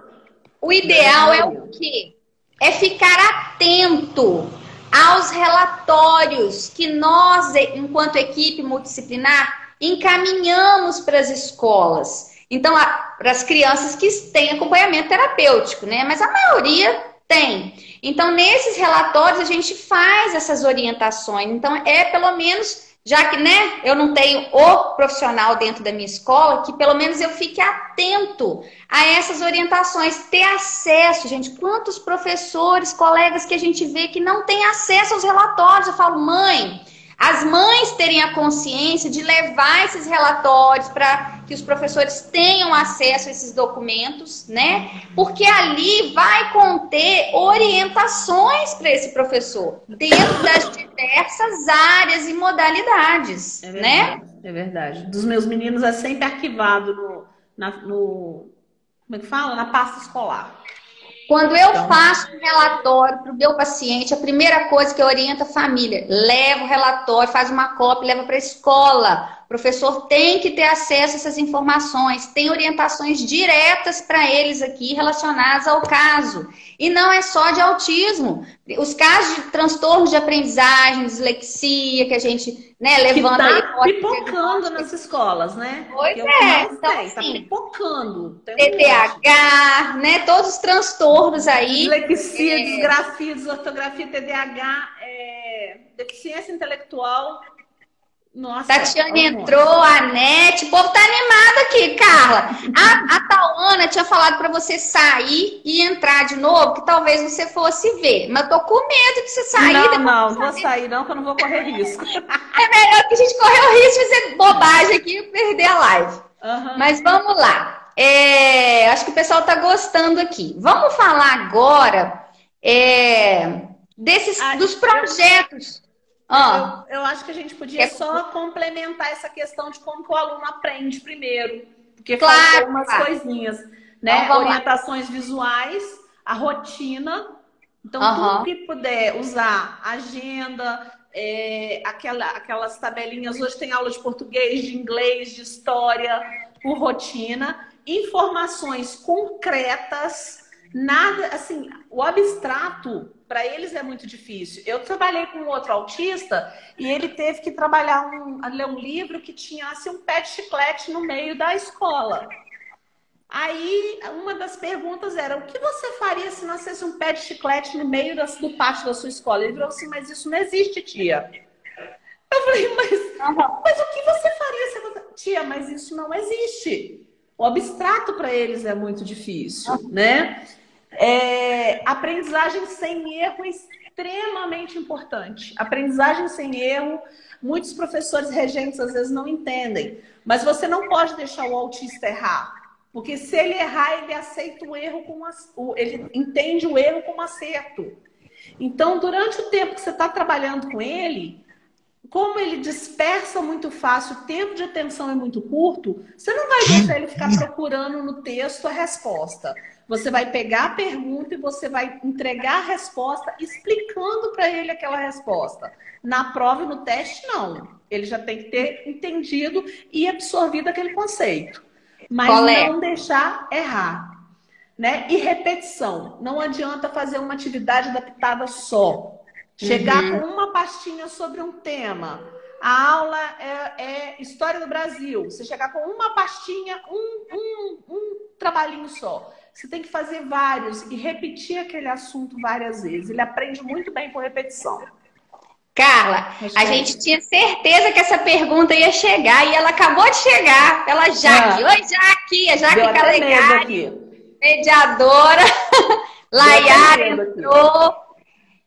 Speaker 1: o ideal é o quê? É ficar atento aos relatórios que nós, enquanto equipe multidisciplinar, encaminhamos para as escolas. Então, para as crianças que têm acompanhamento terapêutico, né? Mas a maioria tem. Então, nesses relatórios, a gente faz essas orientações. Então, pelo menos, já que, né, eu não tenho o profissional dentro da minha escola, que pelo menos eu fique atento a essas orientações, ter acesso, gente. Quantos professores, colegas que a gente vê que não têm acesso aos relatórios? Eu falo, mãe, as mães terem a consciência de levar esses relatórios para que os professores tenham acesso a esses documentos, né? Porque ali vai conter orientações para esse professor, dentro das diversas áreas e modalidades, né?
Speaker 3: É verdade. Dos meus meninos é sempre arquivado como é que fala? Na pasta escolar.
Speaker 1: Quando eu faço um relatório para o meu paciente, a primeira coisa que eu oriento a família, leva o relatório, faz uma cópia, leva para a escola. O professor tem que ter acesso a essas informações. Tem orientações diretas para eles aqui relacionadas ao caso. E não é só de autismo. Os casos de transtornos de aprendizagem, dislexia, que a gente, né, levanta aí.
Speaker 3: Tá pipocando nas escolas, né?
Speaker 1: Pois é. Então,
Speaker 3: assim, tá pipocando.
Speaker 1: TDAH, né? Todos os transtornos aí.
Speaker 3: Dislexia, disgrafia, desortografia, TDAH, deficiência intelectual. Nossa,
Speaker 1: Tatiane entrou, a Nete, o povo tá animado aqui, Carla. A Tauana tinha falado para você sair e entrar de novo, que talvez você fosse ver. Mas eu tô com medo de você sair.
Speaker 3: Não vou sair não, que eu não vou correr risco.
Speaker 1: É melhor que a gente correr o risco de fazer bobagem aqui e perder a live. Mas vamos lá. Acho que o pessoal tá gostando aqui. Vamos falar agora dos projetos.
Speaker 3: Eu acho que a gente podia só complementar essa questão de como que o aluno aprende primeiro. Porque faltam umas coisinhas, né? Então, orientações visuais, a rotina. Então, tudo que puder usar, agenda, aquelas tabelinhas. Hoje tem aula de português, de inglês, de história, por rotina. Informações concretas. Nada, assim, o abstrato, para eles é muito difícil. Eu trabalhei com um outro autista e ele teve que ler um livro que tinha assim, um pé de chiclete no meio da escola. Aí, uma das perguntas era, o que você faria se nascesse um pé de chiclete no meio do pátio da sua escola? Ele falou assim, mas isso não existe, tia. Eu falei, mas o que você faria se você... Tia, mas isso não existe. O abstrato para eles é muito difícil, né? Aprendizagem sem erro é extremamente importante. Aprendizagem sem erro, muitos professores regentes às vezes não entendem. Mas você não pode deixar o autista errar. Porque se ele errar, ele aceita o erro ele entende o erro como acerto. Então, durante o tempo que você está trabalhando com ele, como ele dispersa muito fácil, o tempo de atenção é muito curto, você não vai deixar ele ficar procurando no texto a resposta. Você vai pegar a pergunta e você vai entregar a resposta explicando para ele aquela resposta. Na prova e no teste, não. Ele já tem que ter entendido e absorvido aquele conceito. Mas não deixar errar. Né? E repetição. Não adianta fazer uma atividade adaptada só. Chegar com uma pastinha sobre um tema. A aula é História do Brasil. Você chegar com uma pastinha, um trabalhinho só. Você tem que fazer vários e repetir aquele assunto várias vezes. Ele aprende muito bem com repetição.
Speaker 1: Carla, a gente tinha certeza que essa pergunta ia chegar e ela acabou de chegar pela Jaque. Oi, Jaque! A Jaque Calegari, mediadora. Laiara entrou.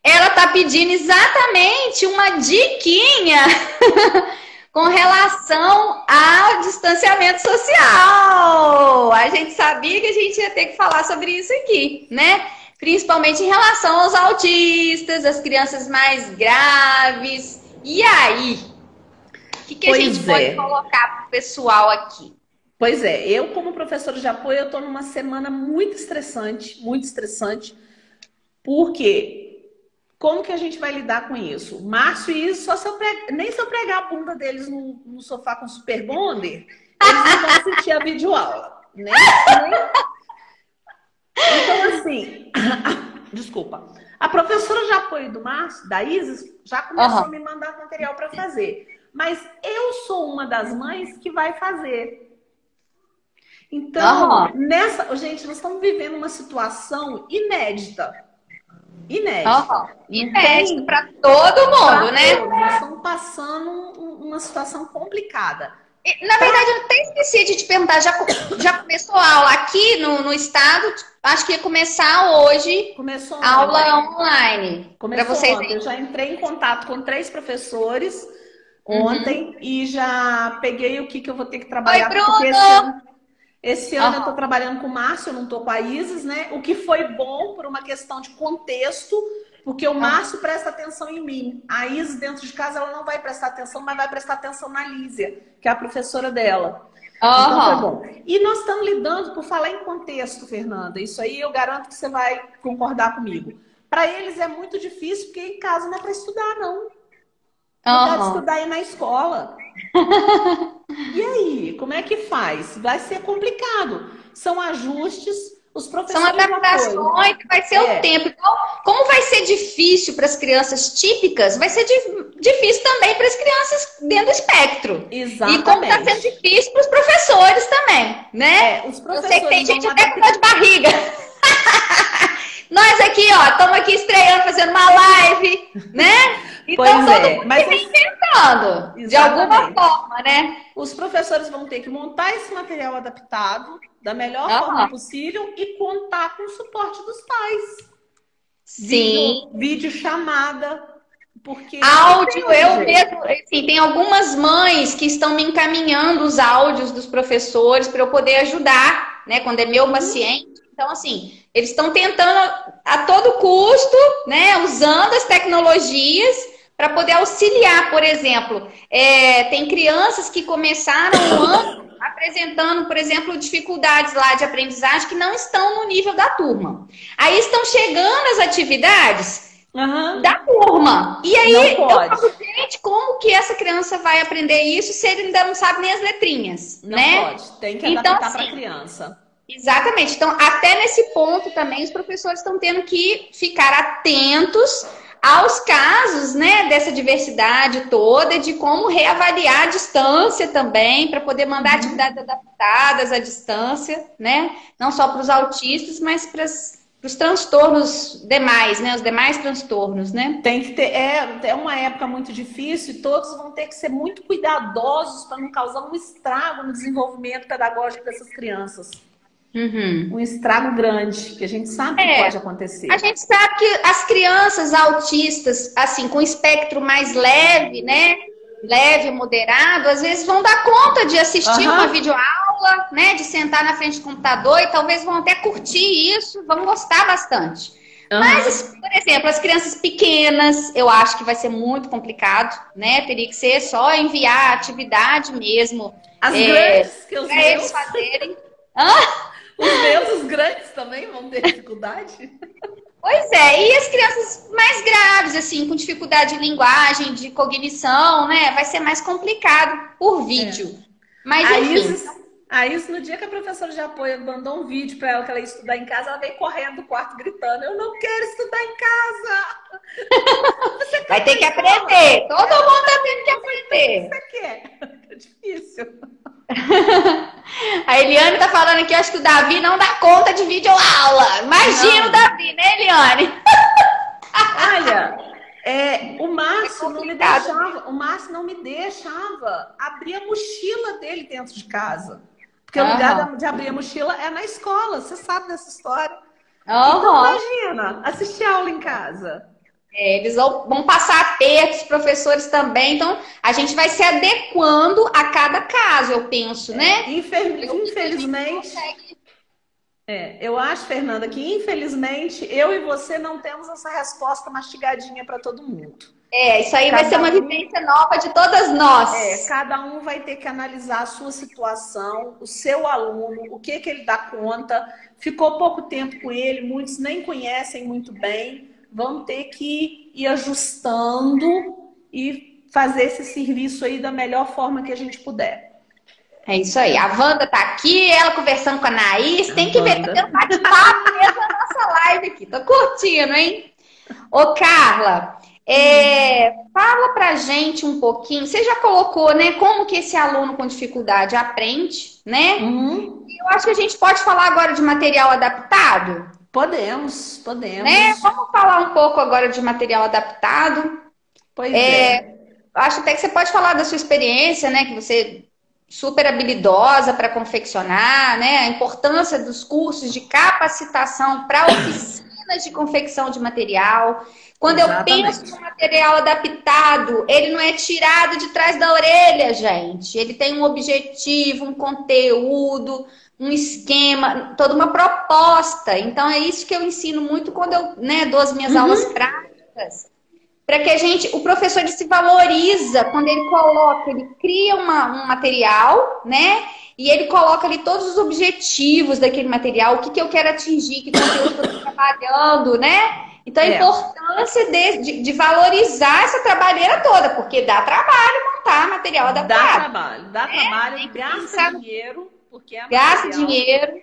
Speaker 1: Ela tá pedindo exatamente uma diquinha com relação ao distanciamento social. A gente sabia que a gente ia ter que falar sobre isso aqui, né? Principalmente em relação aos autistas, as crianças mais graves. E aí? O que a gente pode colocar para o pessoal aqui?
Speaker 3: Pois é, eu como professora de apoio, eu estou numa semana muito estressante, porque como que a gente vai lidar com isso? Márcio e Isa, nem se eu pregar a bunda deles no sofá com super bonder, eles não vão assistir a videoaula, né? Então, assim, desculpa. A professora de apoio do Márcio, da Isis, já começou a me mandar material para fazer. Mas eu sou uma das mães que vai fazer. Então, gente, nós estamos vivendo uma situação inédita.
Speaker 1: Inédito para todo mundo, né?
Speaker 3: Nós estamos passando uma situação complicada.
Speaker 1: Na verdade, eu até esqueci de te perguntar, já começou a aula aqui no estado? Acho que ia começar hoje.
Speaker 3: Começou
Speaker 1: a aula online.
Speaker 3: Começou vocês ontem. Eu já entrei em contato com 3 professores ontem e já peguei o que eu vou ter que trabalhar.
Speaker 1: Oi, Bruno!
Speaker 3: Esse ano eu estou trabalhando com o Márcio, eu não estou com a Isis, né? O que foi bom por uma questão de contexto, porque o Márcio presta atenção em mim. A Isis, dentro de casa, ela não vai prestar atenção, mas vai prestar atenção na Lísia, que é a professora dela. Então foi bom. E nós estamos lidando, por falar em contexto, Fernanda, isso aí eu garanto que você vai concordar comigo. Para eles é muito difícil, porque em casa não é para estudar, não. Não dá de estudar aí na escola. E aí, como é que faz? Vai ser complicado. São ajustes, os professores.
Speaker 1: São adaptações, vai ser o tempo. Então, como vai ser difícil para as crianças típicas, vai ser difícil também para as crianças dentro do espectro.
Speaker 3: Exatamente.
Speaker 1: E como está sendo difícil para os professores também, né?
Speaker 3: Os professores,
Speaker 1: eu sei que tem gente até com dor de barriga. Nós aqui, estamos aqui estreando, fazendo uma live, né? Então, todo mundo
Speaker 3: mas
Speaker 1: reinventando, de alguma forma, né?
Speaker 3: Os professores vão ter que montar esse material adaptado da melhor forma possível e contar com o suporte dos pais.
Speaker 1: Sim.
Speaker 3: Vídeo chamada, porque...
Speaker 1: Áudio, eu mesmo, assim, tem algumas mães que estão me encaminhando os áudios dos professores para eu poder ajudar, né? Quando é meu paciente. Então, assim, eles estão tentando a todo custo, né? Usando as tecnologias para poder auxiliar, por exemplo. Tem crianças que começaram o ano apresentando, por exemplo, dificuldades lá de aprendizagem que não estão no nível da turma. Aí estão chegando as atividades da turma. E aí eu falo, gente, como que essa criança vai aprender isso se ele ainda não sabe nem as letrinhas?
Speaker 3: Não
Speaker 1: né?
Speaker 3: pode, tem que adaptar para a criança.
Speaker 1: Exatamente. Então, até nesse ponto também, os professores estão tendo que ficar atentos aos casos, né, dessa diversidade toda, de como reavaliar a distância também, para poder mandar atividades adaptadas à distância, né? Não só para os autistas, mas para os transtornos demais, né? Os demais transtornos, né?
Speaker 3: Tem que ter, é uma época muito difícil e todos vão ter que ser muito cuidadosos para não causar um estrago no desenvolvimento pedagógico dessas crianças. Um estrago grande, que a gente sabe que pode acontecer.
Speaker 1: A gente sabe que as crianças autistas, assim, com espectro mais leve, né? Leve, moderado, às vezes vão dar conta de assistir uma videoaula, né? De sentar na frente do computador e talvez vão até curtir isso, vão gostar bastante. Mas, por exemplo, as crianças pequenas, eu acho que vai ser muito complicado, né? Teria que ser só enviar atividade mesmo.
Speaker 3: As grandes que
Speaker 1: para eles fazerem.
Speaker 3: Os grandes também vão ter dificuldade?
Speaker 1: Pois é, e as crianças mais graves, assim, com dificuldade de linguagem, de cognição, né? Vai ser mais complicado por vídeo. Mas, enfim.
Speaker 3: Aí, isso no dia que a professora de apoio mandou um vídeo para ela que ela ia estudar em casa, ela veio correndo do quarto gritando: eu não quero estudar em casa!
Speaker 1: Vai ter que aprender. Todo mundo tá tendo que aprender.
Speaker 3: Você quer? É difícil.
Speaker 1: A Eliane tá falando aqui, acho que o Davi não dá conta de videoaula. Imagina o Davi, né, Eliane?
Speaker 3: Olha, o Márcio não me deixava abrir a mochila dele dentro de casa. Porque o lugar de abrir a mochila é na escola, você sabe dessa história. Então, imagina, assistir aula em casa.
Speaker 1: Eles vão passar apertos, os professores também. Então, a gente vai se adequando a cada caso, eu penso, né?
Speaker 3: Infelizmente, eu acho, Fernanda, que infelizmente eu e você não temos essa resposta mastigadinha para todo mundo.
Speaker 1: Isso aí vai ser uma vivência nova de todas nós.
Speaker 3: Cada um vai ter que analisar a sua situação, o seu aluno, o que ele dá conta. Ficou pouco tempo com ele, muitos nem conhecem muito bem. Vamos ter que ir ajustando e fazer esse serviço aí da melhor forma que a gente puder.
Speaker 1: É isso aí. A Wanda tá aqui, ela conversando com a Naís. Tem que ver, tá tendo bate-papo mesmo na nossa live aqui. Tô curtindo, hein? Ô, Carla, fala pra gente um pouquinho. Você já colocou, né, como que esse aluno com dificuldade aprende, né? Eu acho que a gente pode falar agora de material adaptado.
Speaker 3: Podemos.
Speaker 1: Né? Vamos falar um pouco agora de material adaptado.
Speaker 3: Pois é.
Speaker 1: Acho até que você pode falar da sua experiência, né? Que você é super habilidosa para confeccionar, né? A importância dos cursos de capacitação para oficinas de confecção de material. Quando
Speaker 3: Exatamente.
Speaker 1: Eu penso no material adaptado, ele não é tirado de trás da orelha, gente. Ele tem um objetivo, um conteúdo, um esquema, toda uma proposta. Então, é isso que eu ensino muito quando eu dou as minhas aulas práticas. Para que o professor ele se valoriza quando ele coloca, ele cria um material, né? E ele coloca ali todos os objetivos daquele material, o que eu quero atingir, que conteúdo que eu estou trabalhando, né? Então, a importância de valorizar essa trabalheira toda, porque dá trabalho montar material adaptado.
Speaker 3: Dá trabalho, gasta dinheiro. Porque
Speaker 1: gasta dinheiro.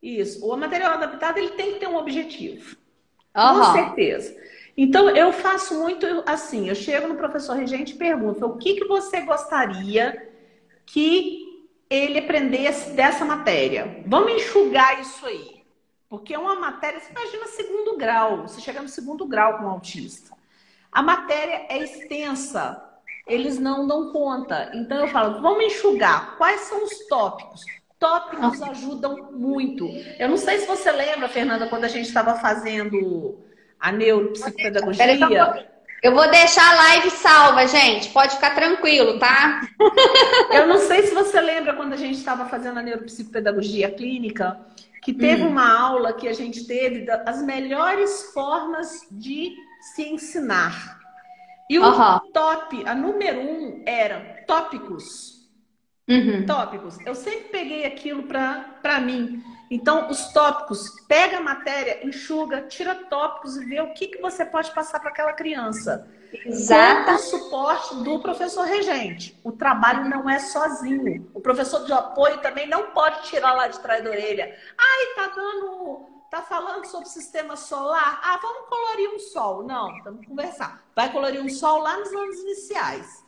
Speaker 3: Isso. O material adaptado ele tem que ter um objetivo. Com certeza. Então, eu faço muito assim. Eu chego no professor regente e pergunto: o que você gostaria que ele aprendesse dessa matéria? Vamos enxugar isso aí. Porque é uma matéria, você imagina segundo grau. Você chega no segundo grau com um autista. A matéria é extensa. Eles não dão conta. Então eu falo, vamos enxugar. Quais são os tópicos? Tópicos ajudam muito. Eu não sei se você lembra, Fernanda, quando a gente estava fazendo a neuropsicopedagogia.
Speaker 1: Eu vou deixar a live salva, gente. Pode ficar tranquilo, tá?
Speaker 3: Eu não sei se você lembra quando a gente estava fazendo a neuropsicopedagogia clínica, que teve uma aula que a gente teve das melhores formas de se ensinar. E o a número 1 era tópicos. Tópicos. Eu sempre peguei aquilo para mim. Então, os tópicos, pega a matéria, enxuga, tira tópicos e vê o que você pode passar para aquela criança.
Speaker 1: Exato.
Speaker 3: Com o suporte do professor regente. O trabalho não é sozinho. O professor de apoio também não pode tirar lá de trás da orelha. Tá falando sobre sistema solar? Vamos colorir um sol. Não, vamos conversar. Vai colorir um sol lá nos anos iniciais.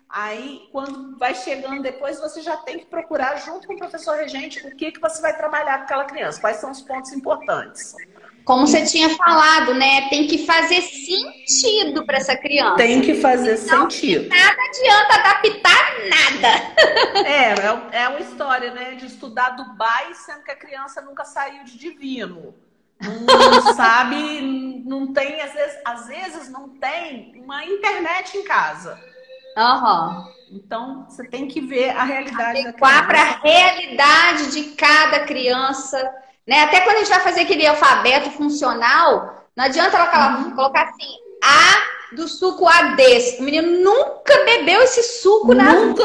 Speaker 3: Aí, quando vai chegando depois, você já tem que procurar, junto com o professor regente, o que você vai trabalhar com aquela criança. Quais são os pontos importantes.
Speaker 1: Como você tinha falado, né? Tem que fazer sentido para essa criança.
Speaker 3: Tem que fazer sentido.
Speaker 1: Nada adianta adaptar nada.
Speaker 3: É uma história, né? De estudar Dubai, sendo que a criança nunca saiu de Divino. Não sabe, não tem, às vezes não tem uma internet em casa. Então, você tem que ver a realidade da criança.
Speaker 1: Para a realidade de cada criança. Né? Até quando a gente vai fazer aquele alfabeto funcional, não adianta ela colocar assim, A do suco AD. O menino nunca bebeu esse suco na vida.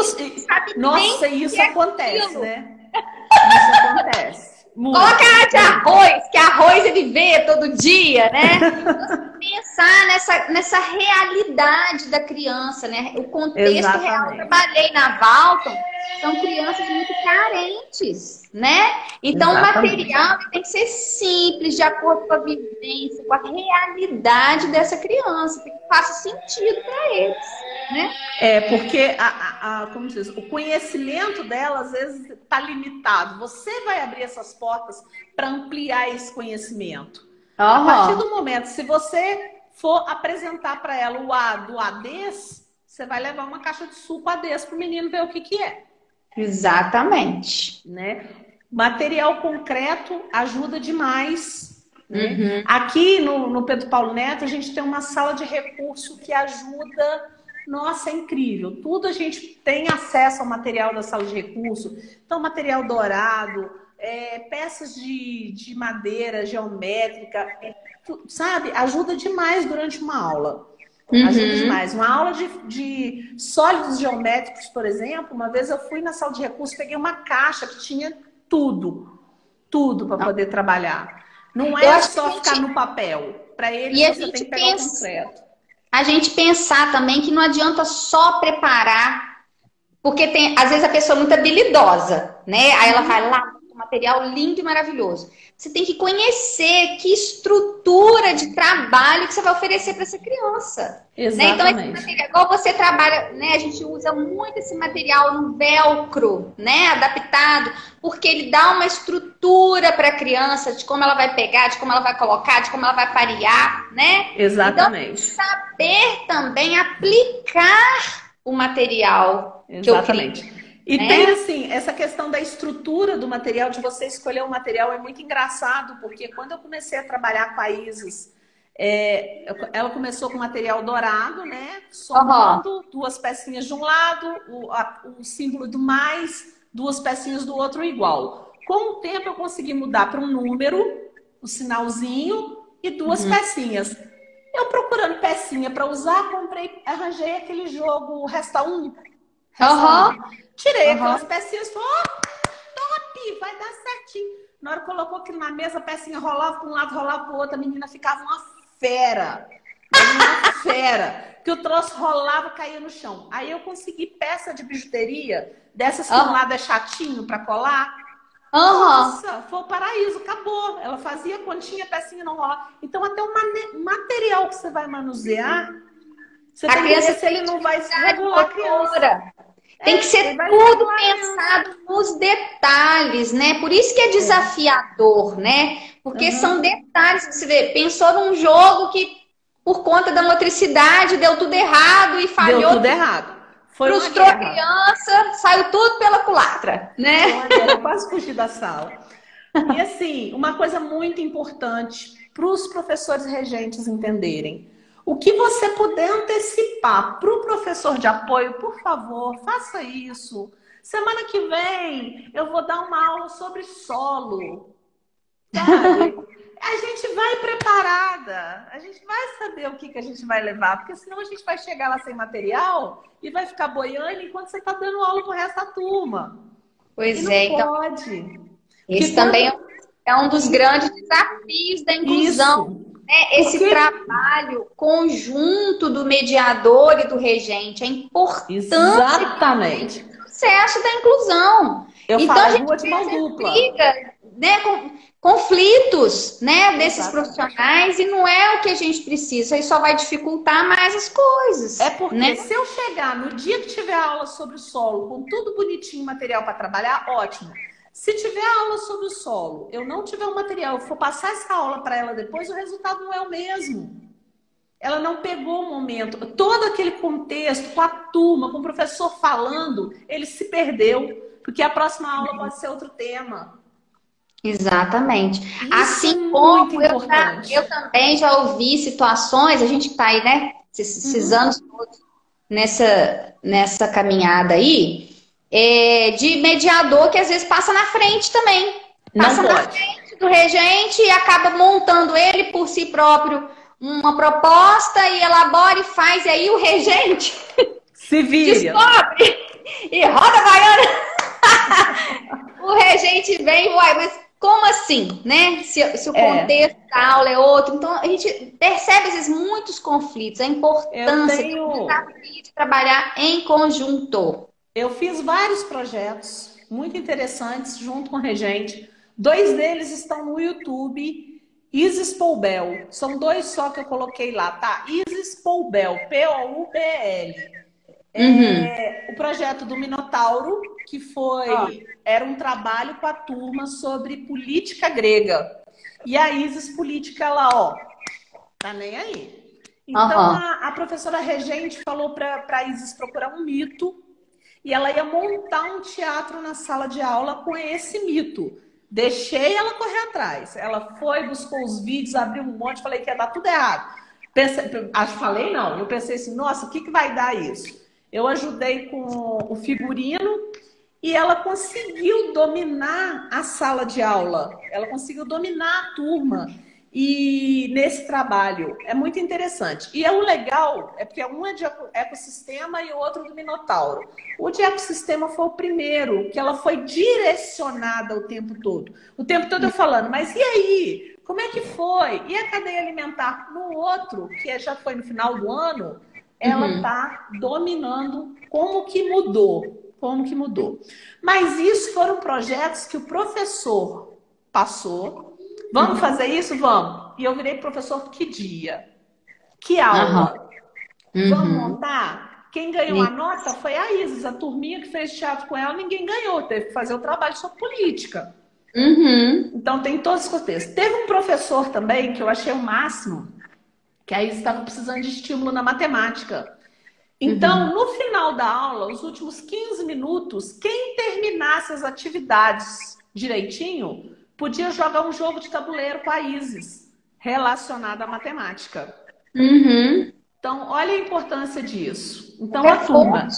Speaker 3: Nossa, isso acontece, né? Isso acontece.
Speaker 1: Coloca A de arroz, que arroz ele vê todo dia, né? Então, você pensa pensar nessa realidade da criança, né? O contexto real. Eu trabalhei na Walton, são crianças muito carentes, né? Então, o material tem que ser simples, de acordo com a vivência, com a realidade dessa criança, que faça sentido para eles, né?
Speaker 3: Porque como diz, o conhecimento dela, às vezes, está limitado. Você vai abrir essas portas para ampliar esse conhecimento. A partir do momento, se você for apresentar para ela o A do ADES, você vai levar uma caixa de suco ADES para o menino ver o que é.
Speaker 1: Exatamente.
Speaker 3: Né? Material concreto ajuda demais. Né? Aqui no Pedro Paulo Neto, a gente tem uma sala de recurso que ajuda. Nossa, é incrível. Tudo a gente tem acesso ao material da sala de recurso. Então, material dourado, peças de madeira geométrica, sabe? Ajuda demais durante uma aula. Ajuda demais. Uma aula de sólidos geométricos, por exemplo, uma vez eu fui na sala de recursos, peguei uma caixa que tinha tudo para poder trabalhar. Não é só ficar no papel. Para ele, você tem que pegar o concreto.
Speaker 1: A gente pensar também que não adianta só preparar, porque às vezes a pessoa é muito habilidosa, né? Aí ela vai lá, um material lindo e maravilhoso. Você tem que conhecer que estrutura de trabalho que você vai oferecer para essa criança.
Speaker 3: Exatamente.
Speaker 1: Né? Então, esse material, igual você trabalha, né? A gente usa muito esse material no velcro, né? Adaptado, porque ele dá uma estrutura para a criança de como ela vai pegar, de como ela vai colocar, de como ela vai parear, né?
Speaker 3: Exatamente.
Speaker 1: Então, saber também aplicar o material que eu criei.
Speaker 3: E tem, assim, essa questão da estrutura do material, de você escolher o material, é muito engraçado, porque quando eu comecei a trabalhar com a Isis, ela começou com material dourado, né? Somando duas pecinhas de um lado, o símbolo do mais, duas pecinhas do outro igual. Com o tempo eu consegui mudar para um número, o sinalzinho e duas pecinhas. Eu procurando pecinha para usar, arranjei aquele jogo Resta 1. Tirei aquelas pecinhas e falei, top, vai dar certinho. Na hora que colocou aquilo na mesa, a pecinha rolava para um lado, rolava para o outro, a menina ficava uma fera. Que o troço rolava, caía no chão. Aí eu consegui peça de bijuteria, dessas que um lado é chatinho para colar. Nossa, foi o paraíso, acabou. Ela fazia continha, a pecinha não rolava. Então até o material que você vai manusear, você tem que ver se ele não vai se regular a criança.
Speaker 1: Tem que ser tudo pensado nos detalhes, né? Por isso que é desafiador, né? Porque são detalhes que você vê. Pensou num jogo que, por conta da motricidade, deu tudo errado e falhou.
Speaker 3: Deu tudo errado.
Speaker 1: Frustrou a criança, saiu tudo pela culatra, né?
Speaker 3: Eu quase fugi da sala. E assim, uma coisa muito importante para os professores regentes entenderem. O que você puder antecipar para o professor de apoio, por favor, faça isso. Semana que vem eu vou dar uma aula sobre solo. Sabe? A gente vai preparada. A gente vai saber o que a gente vai levar. Porque senão a gente vai chegar lá sem material e vai ficar boiando enquanto você está dando aula para o resto da turma.
Speaker 1: Pois
Speaker 3: não pode.
Speaker 1: Esse também é um dos grandes desafios da inclusão. Esse trabalho conjunto do mediador e do regente é importante.
Speaker 3: Exatamente.
Speaker 1: No sucesso da inclusão.
Speaker 3: Então a gente de mão dupla.
Speaker 1: Briga, né, com conflitos, né, desses profissionais, e não é o que a gente precisa. Aí só vai dificultar mais as coisas.
Speaker 3: É porque se eu chegar no dia que tiver aula sobre o solo, com tudo bonitinho, material para trabalhar, ótimo. Se tiver aula sobre o solo, eu não tiver o material, eu for passar essa aula para ela depois, o resultado não é o mesmo. Ela não pegou o momento. Todo aquele contexto, com a turma, com o professor falando, ele se perdeu. Porque a próxima aula pode ser outro tema.
Speaker 1: Exatamente.
Speaker 3: Isso
Speaker 1: assim como eu também já ouvi situações, a gente está aí, né? Esses anos todos nessa caminhada aí. De mediador que às vezes passa na frente também. Passa na frente do regente e acaba montando ele por si próprio uma proposta e elabora e faz. E aí o regente
Speaker 3: se vira.
Speaker 1: Descobre e roda a baiana. O regente vem, mas como assim, né? Se o
Speaker 3: É,
Speaker 1: contexto da aula é outro. Então, a gente percebe, às vezes, muitos conflitos, a
Speaker 3: eu
Speaker 1: importância do
Speaker 3: tenho,
Speaker 1: desafio de trabalhar em conjunto.
Speaker 3: eu fiz vários projetos muito interessantes junto com o Regente. Dois deles estão no YouTube. Isis Poubel. São dois só que eu coloquei lá, tá? Isis Poubel, Poubl.
Speaker 1: Uhum.
Speaker 3: O projeto do Minotauro, que era um trabalho com a turma sobre política grega. E a Isis Política, ela, ó, tá nem aí. Então
Speaker 1: Aham.
Speaker 3: a professora Regente falou para a Isis procurar um mito e ela ia montar um teatro na sala de aula com esse mito. Deixei ela correr atrás. Ela foi, buscou os vídeos, abriu um monte, falei que ia dar tudo errado. Falei não, eu pensei assim, nossa, o que vai dar isso? Eu ajudei com o figurino e ela conseguiu dominar a sala de aula. Ela conseguiu dominar a turma. E nesse trabalho é muito interessante. E o legal é porque um é de ecossistema e o outro do Minotauro. O de ecossistema foi o primeiro, que ela foi direcionada o tempo todo. O tempo todo eu falando, mas e aí? Como é que foi? E a cadeia alimentar? No outro, que já foi no final do ano, ela
Speaker 1: Uhum.
Speaker 3: está dominando como que mudou. Como que mudou. Mas isso foram projetos que o professor passou. Vamos
Speaker 1: Uhum.
Speaker 3: fazer isso? Vamos. E eu virei professor que dia? Que
Speaker 1: Aham.
Speaker 3: aula? Vamos
Speaker 1: Uhum.
Speaker 3: montar? Quem ganhou a nota foi a Isis, a turminha que fez teatro com ela, ninguém ganhou, teve que fazer o trabalho sobre política.
Speaker 1: Uhum.
Speaker 3: Então tem todos os contextos. Teve um professor também que eu achei o máximo, que a Isis estava precisando de estímulo na matemática. Então,
Speaker 1: Uhum.
Speaker 3: no final da aula, os últimos 15 minutos, quem terminasse as atividades direitinho, podia jogar um jogo de tabuleiro com a Isis, relacionado à matemática.
Speaker 1: Uhum.
Speaker 3: Então, olha a importância disso.
Speaker 1: O
Speaker 3: Então, a
Speaker 1: reforço.
Speaker 3: turma.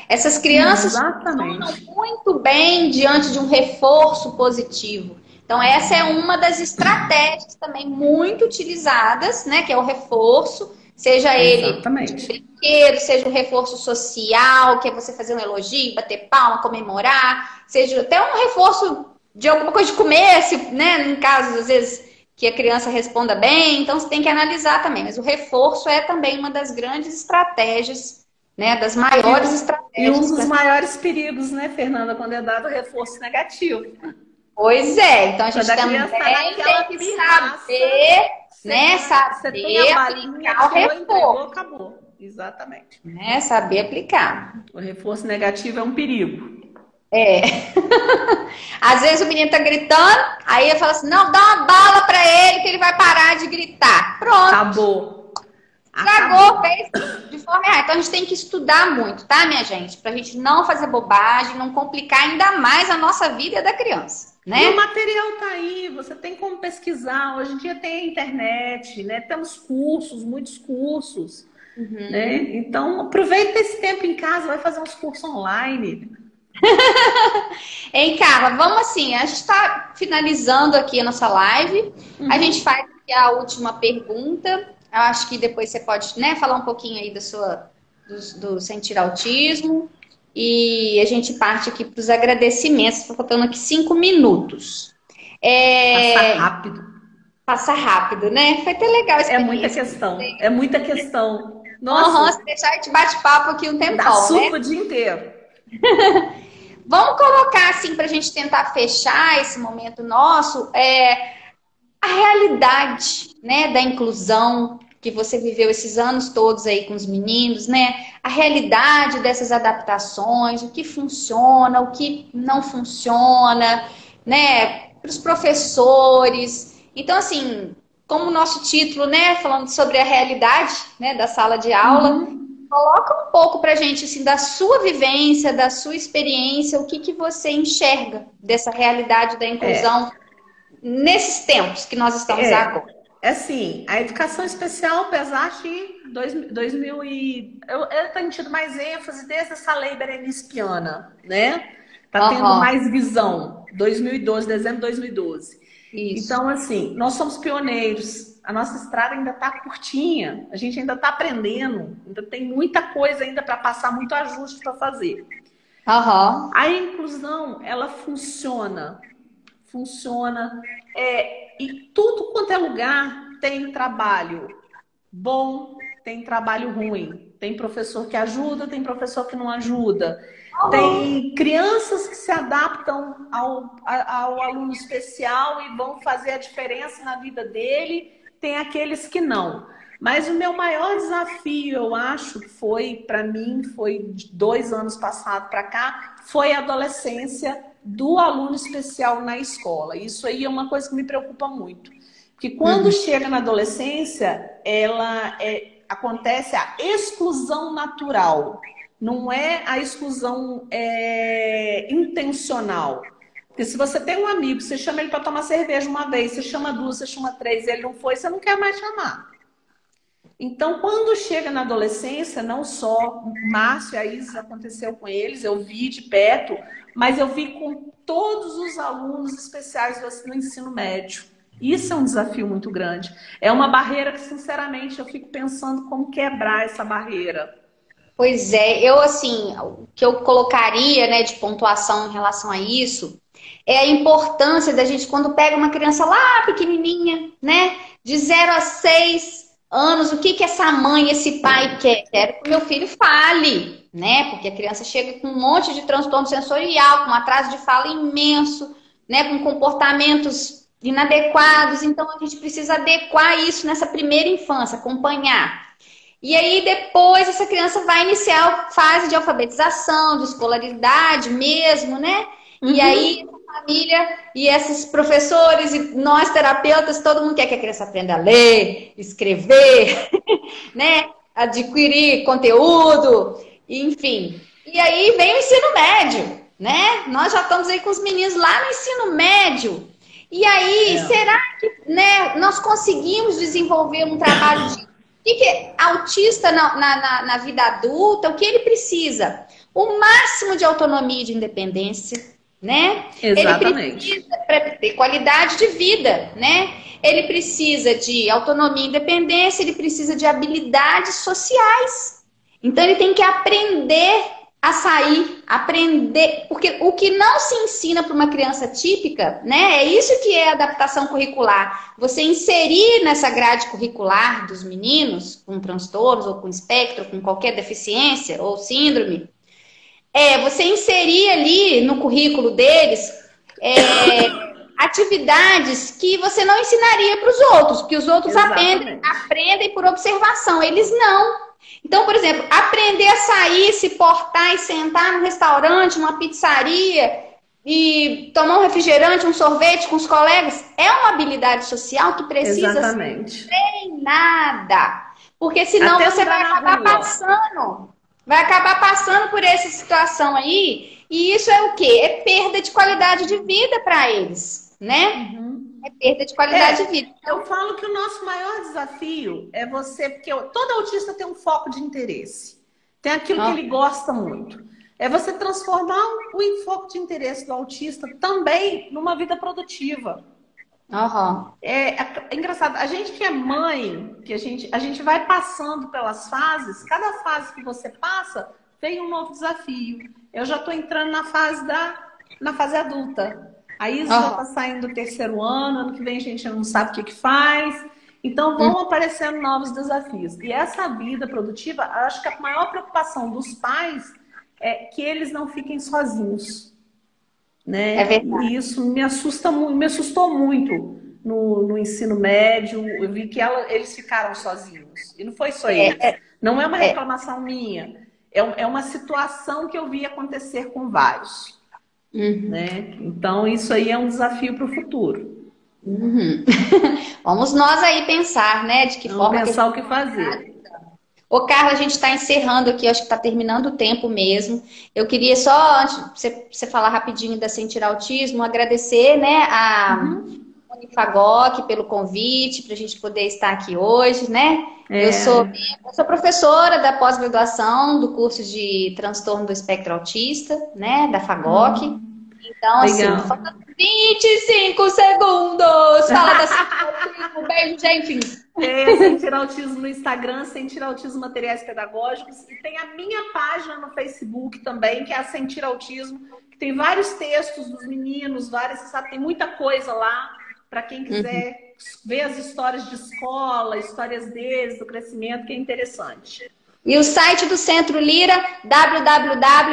Speaker 1: Essas crianças funcionam
Speaker 3: Exatamente.
Speaker 1: muito bem diante de um reforço positivo. Então, essa é uma das estratégias também muito utilizadas, né? Que é o reforço, seja ele de
Speaker 3: Exatamente.
Speaker 1: brinquedo, seja um reforço social, que é você fazer um elogio, bater palma, comemorar, seja até um reforço de alguma coisa de comer, né? Em casos, às vezes, que a criança responda bem. Então, você tem que analisar também. Mas o reforço é também uma das grandes estratégias, né, das maiores
Speaker 3: E um
Speaker 1: estratégias
Speaker 3: dos
Speaker 1: para.
Speaker 3: maiores perigos, né, Fernanda, quando é dado reforço negativo.
Speaker 1: Pois é, então a
Speaker 3: Quando
Speaker 1: gente
Speaker 3: a criança está
Speaker 1: também tem
Speaker 3: naquela
Speaker 1: que
Speaker 3: pirraça,
Speaker 1: saber, né,
Speaker 3: você tem a
Speaker 1: saber
Speaker 3: balinha,
Speaker 1: aplicar o
Speaker 3: atirou, entregou,
Speaker 1: reforço,
Speaker 3: acabou. Exatamente.
Speaker 1: né, saber aplicar.
Speaker 3: O reforço negativo é um perigo.
Speaker 1: É. Às vezes o menino tá gritando, aí eu falo assim, não, dá uma bala para ele que ele vai parar de gritar. Pronto,
Speaker 3: Acabou.
Speaker 1: estragou,
Speaker 3: Acabou.
Speaker 1: fez de forma errada. Então a gente tem que estudar muito, tá, minha gente? Pra gente não fazer bobagem, não complicar ainda mais a nossa vida e a da criança,
Speaker 3: E o
Speaker 1: né?
Speaker 3: material tá aí, você tem como pesquisar. Hoje em dia tem a internet, né? Temos cursos, muitos cursos, né?
Speaker 1: Uhum.
Speaker 3: Então, aproveita esse tempo em casa, vai fazer uns cursos online.
Speaker 1: Hein, Carla, vamos assim, a gente está finalizando aqui a nossa live. A gente
Speaker 3: Uhum.
Speaker 1: faz aqui a última pergunta. Eu acho que depois você pode, né, falar um pouquinho aí do Sentir Autismo. E a gente parte aqui para os agradecimentos. Estou faltando aqui 5 minutos.
Speaker 3: Passa
Speaker 1: É,
Speaker 3: rápido.
Speaker 1: passa rápido, né? Foi até legal a
Speaker 3: É muita
Speaker 1: experiência.
Speaker 3: questão. É muita questão.
Speaker 1: Aham,
Speaker 3: Nossa,
Speaker 1: se deixar, a gente bate papo aqui um
Speaker 3: dá
Speaker 1: tempão, né?
Speaker 3: suco o dia inteiro.
Speaker 1: Vamos colocar assim para a gente tentar fechar esse momento nosso. A realidade, né, da inclusão que você viveu esses anos todos aí com os meninos, né? A realidade dessas adaptações, o que funciona, o que não funciona, né? Para os professores. Então, assim, como o nosso título, né, falando sobre a realidade, né, da sala de aula,
Speaker 3: Uhum.
Speaker 1: coloca um pouco pra gente, assim, da sua vivência, da sua experiência, o que que você enxerga dessa realidade da
Speaker 3: É,
Speaker 1: inclusão nesses tempos que nós estamos
Speaker 3: é,
Speaker 1: agora.
Speaker 3: assim, a educação especial, apesar de 2000 eu tenho tido mais ênfase desde essa lei Berenice Piana, né? Tá tendo
Speaker 1: Aham,
Speaker 3: mais visão, 2012, dezembro de 2012.
Speaker 1: isso.
Speaker 3: Então, assim, nós somos pioneiros. A nossa estrada ainda está curtinha, a gente ainda está aprendendo, ainda tem muita coisa ainda para passar, muito ajuste para fazer.
Speaker 1: Aham,
Speaker 3: A inclusão, ela funciona funciona. E tudo quanto é lugar tem trabalho bom, tem trabalho ruim. Tem professor que ajuda, tem professor que não ajuda. Tem crianças que se adaptam ao aluno especial e vão fazer a diferença na vida dele. Tem aqueles que não. Mas o meu maior desafio, eu acho, que foi, para mim, foi de 2 anos passado para cá, foi a adolescência do aluno especial na escola. Isso aí é uma coisa que me preocupa muito. Porque quando chega na adolescência, acontece a exclusão natural. Não é a exclusão intencional. Porque se você tem um amigo, você chama ele para tomar cerveja uma vez, você chama 2, você chama 3, ele não foi, você não quer mais chamar. Então, quando chega na adolescência, não só o Márcio e a Isa aconteceu com eles, eu vi de perto, mas eu vi com todos os alunos especiais do ensino médio. Isso é um desafio muito grande. É uma barreira que, sinceramente, eu fico pensando como quebrar essa barreira.
Speaker 1: Pois é, eu assim, o que eu colocaria, né, de pontuação em relação a isso é a importância da gente, quando pega uma criança lá pequenininha, né, de 0 a 6 anos, o que essa mãe, esse pai quer? Quero que o meu filho fale, né, porque a criança chega com um monte de transtorno sensorial, com um atraso de fala imenso, né, com comportamentos inadequados, então a gente precisa adequar isso nessa primeira infância, acompanhar. E aí depois essa criança vai iniciar a fase de alfabetização, de escolaridade mesmo, né? E aí a família e esses professores e nós terapeutas, todo mundo quer que a criança aprenda a ler, escrever, né? Adquirir conteúdo, enfim. E aí vem o ensino médio, né? Nós já estamos aí com os meninos lá no ensino médio. E aí, será que, né, nós conseguimos desenvolver um trabalho de... O que é autista na vida adulta? O que ele precisa? O máximo de autonomia e de independência, né?
Speaker 3: Exatamente.
Speaker 1: Ele precisa ter qualidade de vida, né? Ele precisa de autonomia e independência, ele precisa de habilidades sociais. Então, ele tem que aprender a sair, aprender, porque o que não se ensina para uma criança típica, né, é isso que é adaptação curricular. Você inserir nessa grade curricular dos meninos com transtornos ou com espectro, com qualquer deficiência ou síndrome, você inserir ali no currículo deles atividades que você não ensinaria para os outros, porque os outros aprendem por observação, eles não. Então, por exemplo, aprender a sair, se portar e sentar num restaurante, numa pizzaria e tomar um refrigerante, um sorvete com os colegas é uma habilidade social que precisa ser treinada. Porque senão você vai acabar passando por essa situação aí, e isso é o quê? É perda de qualidade de vida para eles, né? É perda de qualidade de vida.
Speaker 3: Eu falo que o nosso maior desafio é porque todo autista tem um foco de interesse. Tem aquilo que ele gosta muito. É você transformar o enfoque de interesse do autista também numa vida produtiva. É engraçado. A gente que é mãe, que a gente vai passando pelas fases, cada fase que você passa, vem um novo desafio. Eu já estou entrando na fase adulta. A Isa já está saindo do 3º ano que vem a gente não sabe o que faz. Então vão aparecendo novos desafios. E essa vida produtiva, acho que a maior preocupação dos pais é que eles não fiquem sozinhos. Né?
Speaker 1: É verdade.
Speaker 3: E isso me assustou muito no ensino médio. Eu vi que eles ficaram sozinhos. E não foi só eles. Não é uma reclamação minha. É uma situação que eu vi acontecer com vários. Né? Então, isso aí é um desafio para o futuro.
Speaker 1: Vamos nós aí pensar, né? De que forma
Speaker 3: pensar o que fazer.
Speaker 1: Ô, Carla, a gente está encerrando aqui, acho que está terminando o tempo mesmo. Eu queria só, antes de você falar rapidinho da Sentir Autismo, agradecer, né, a Unifagoc pelo convite, para a gente poder estar aqui hoje, né? Eu sou professora da pós-graduação do curso de transtorno do espectro autista, né, da Fagoc. Então, assim, falta 25 segundos. Fala da Sentir Autismo. Beijo, gente.
Speaker 3: Sentir Autismo no Instagram, Sentir Autismo Materiais Pedagógicos. E tem a minha página no Facebook também, que é a Sentir Autismo, que Tem vários textos dos meninos, várias, sabe, tem muita coisa lá para quem quiser ver as histórias de escola, histórias deles, do crescimento, que é interessante.
Speaker 1: E o site do Centro Lira, www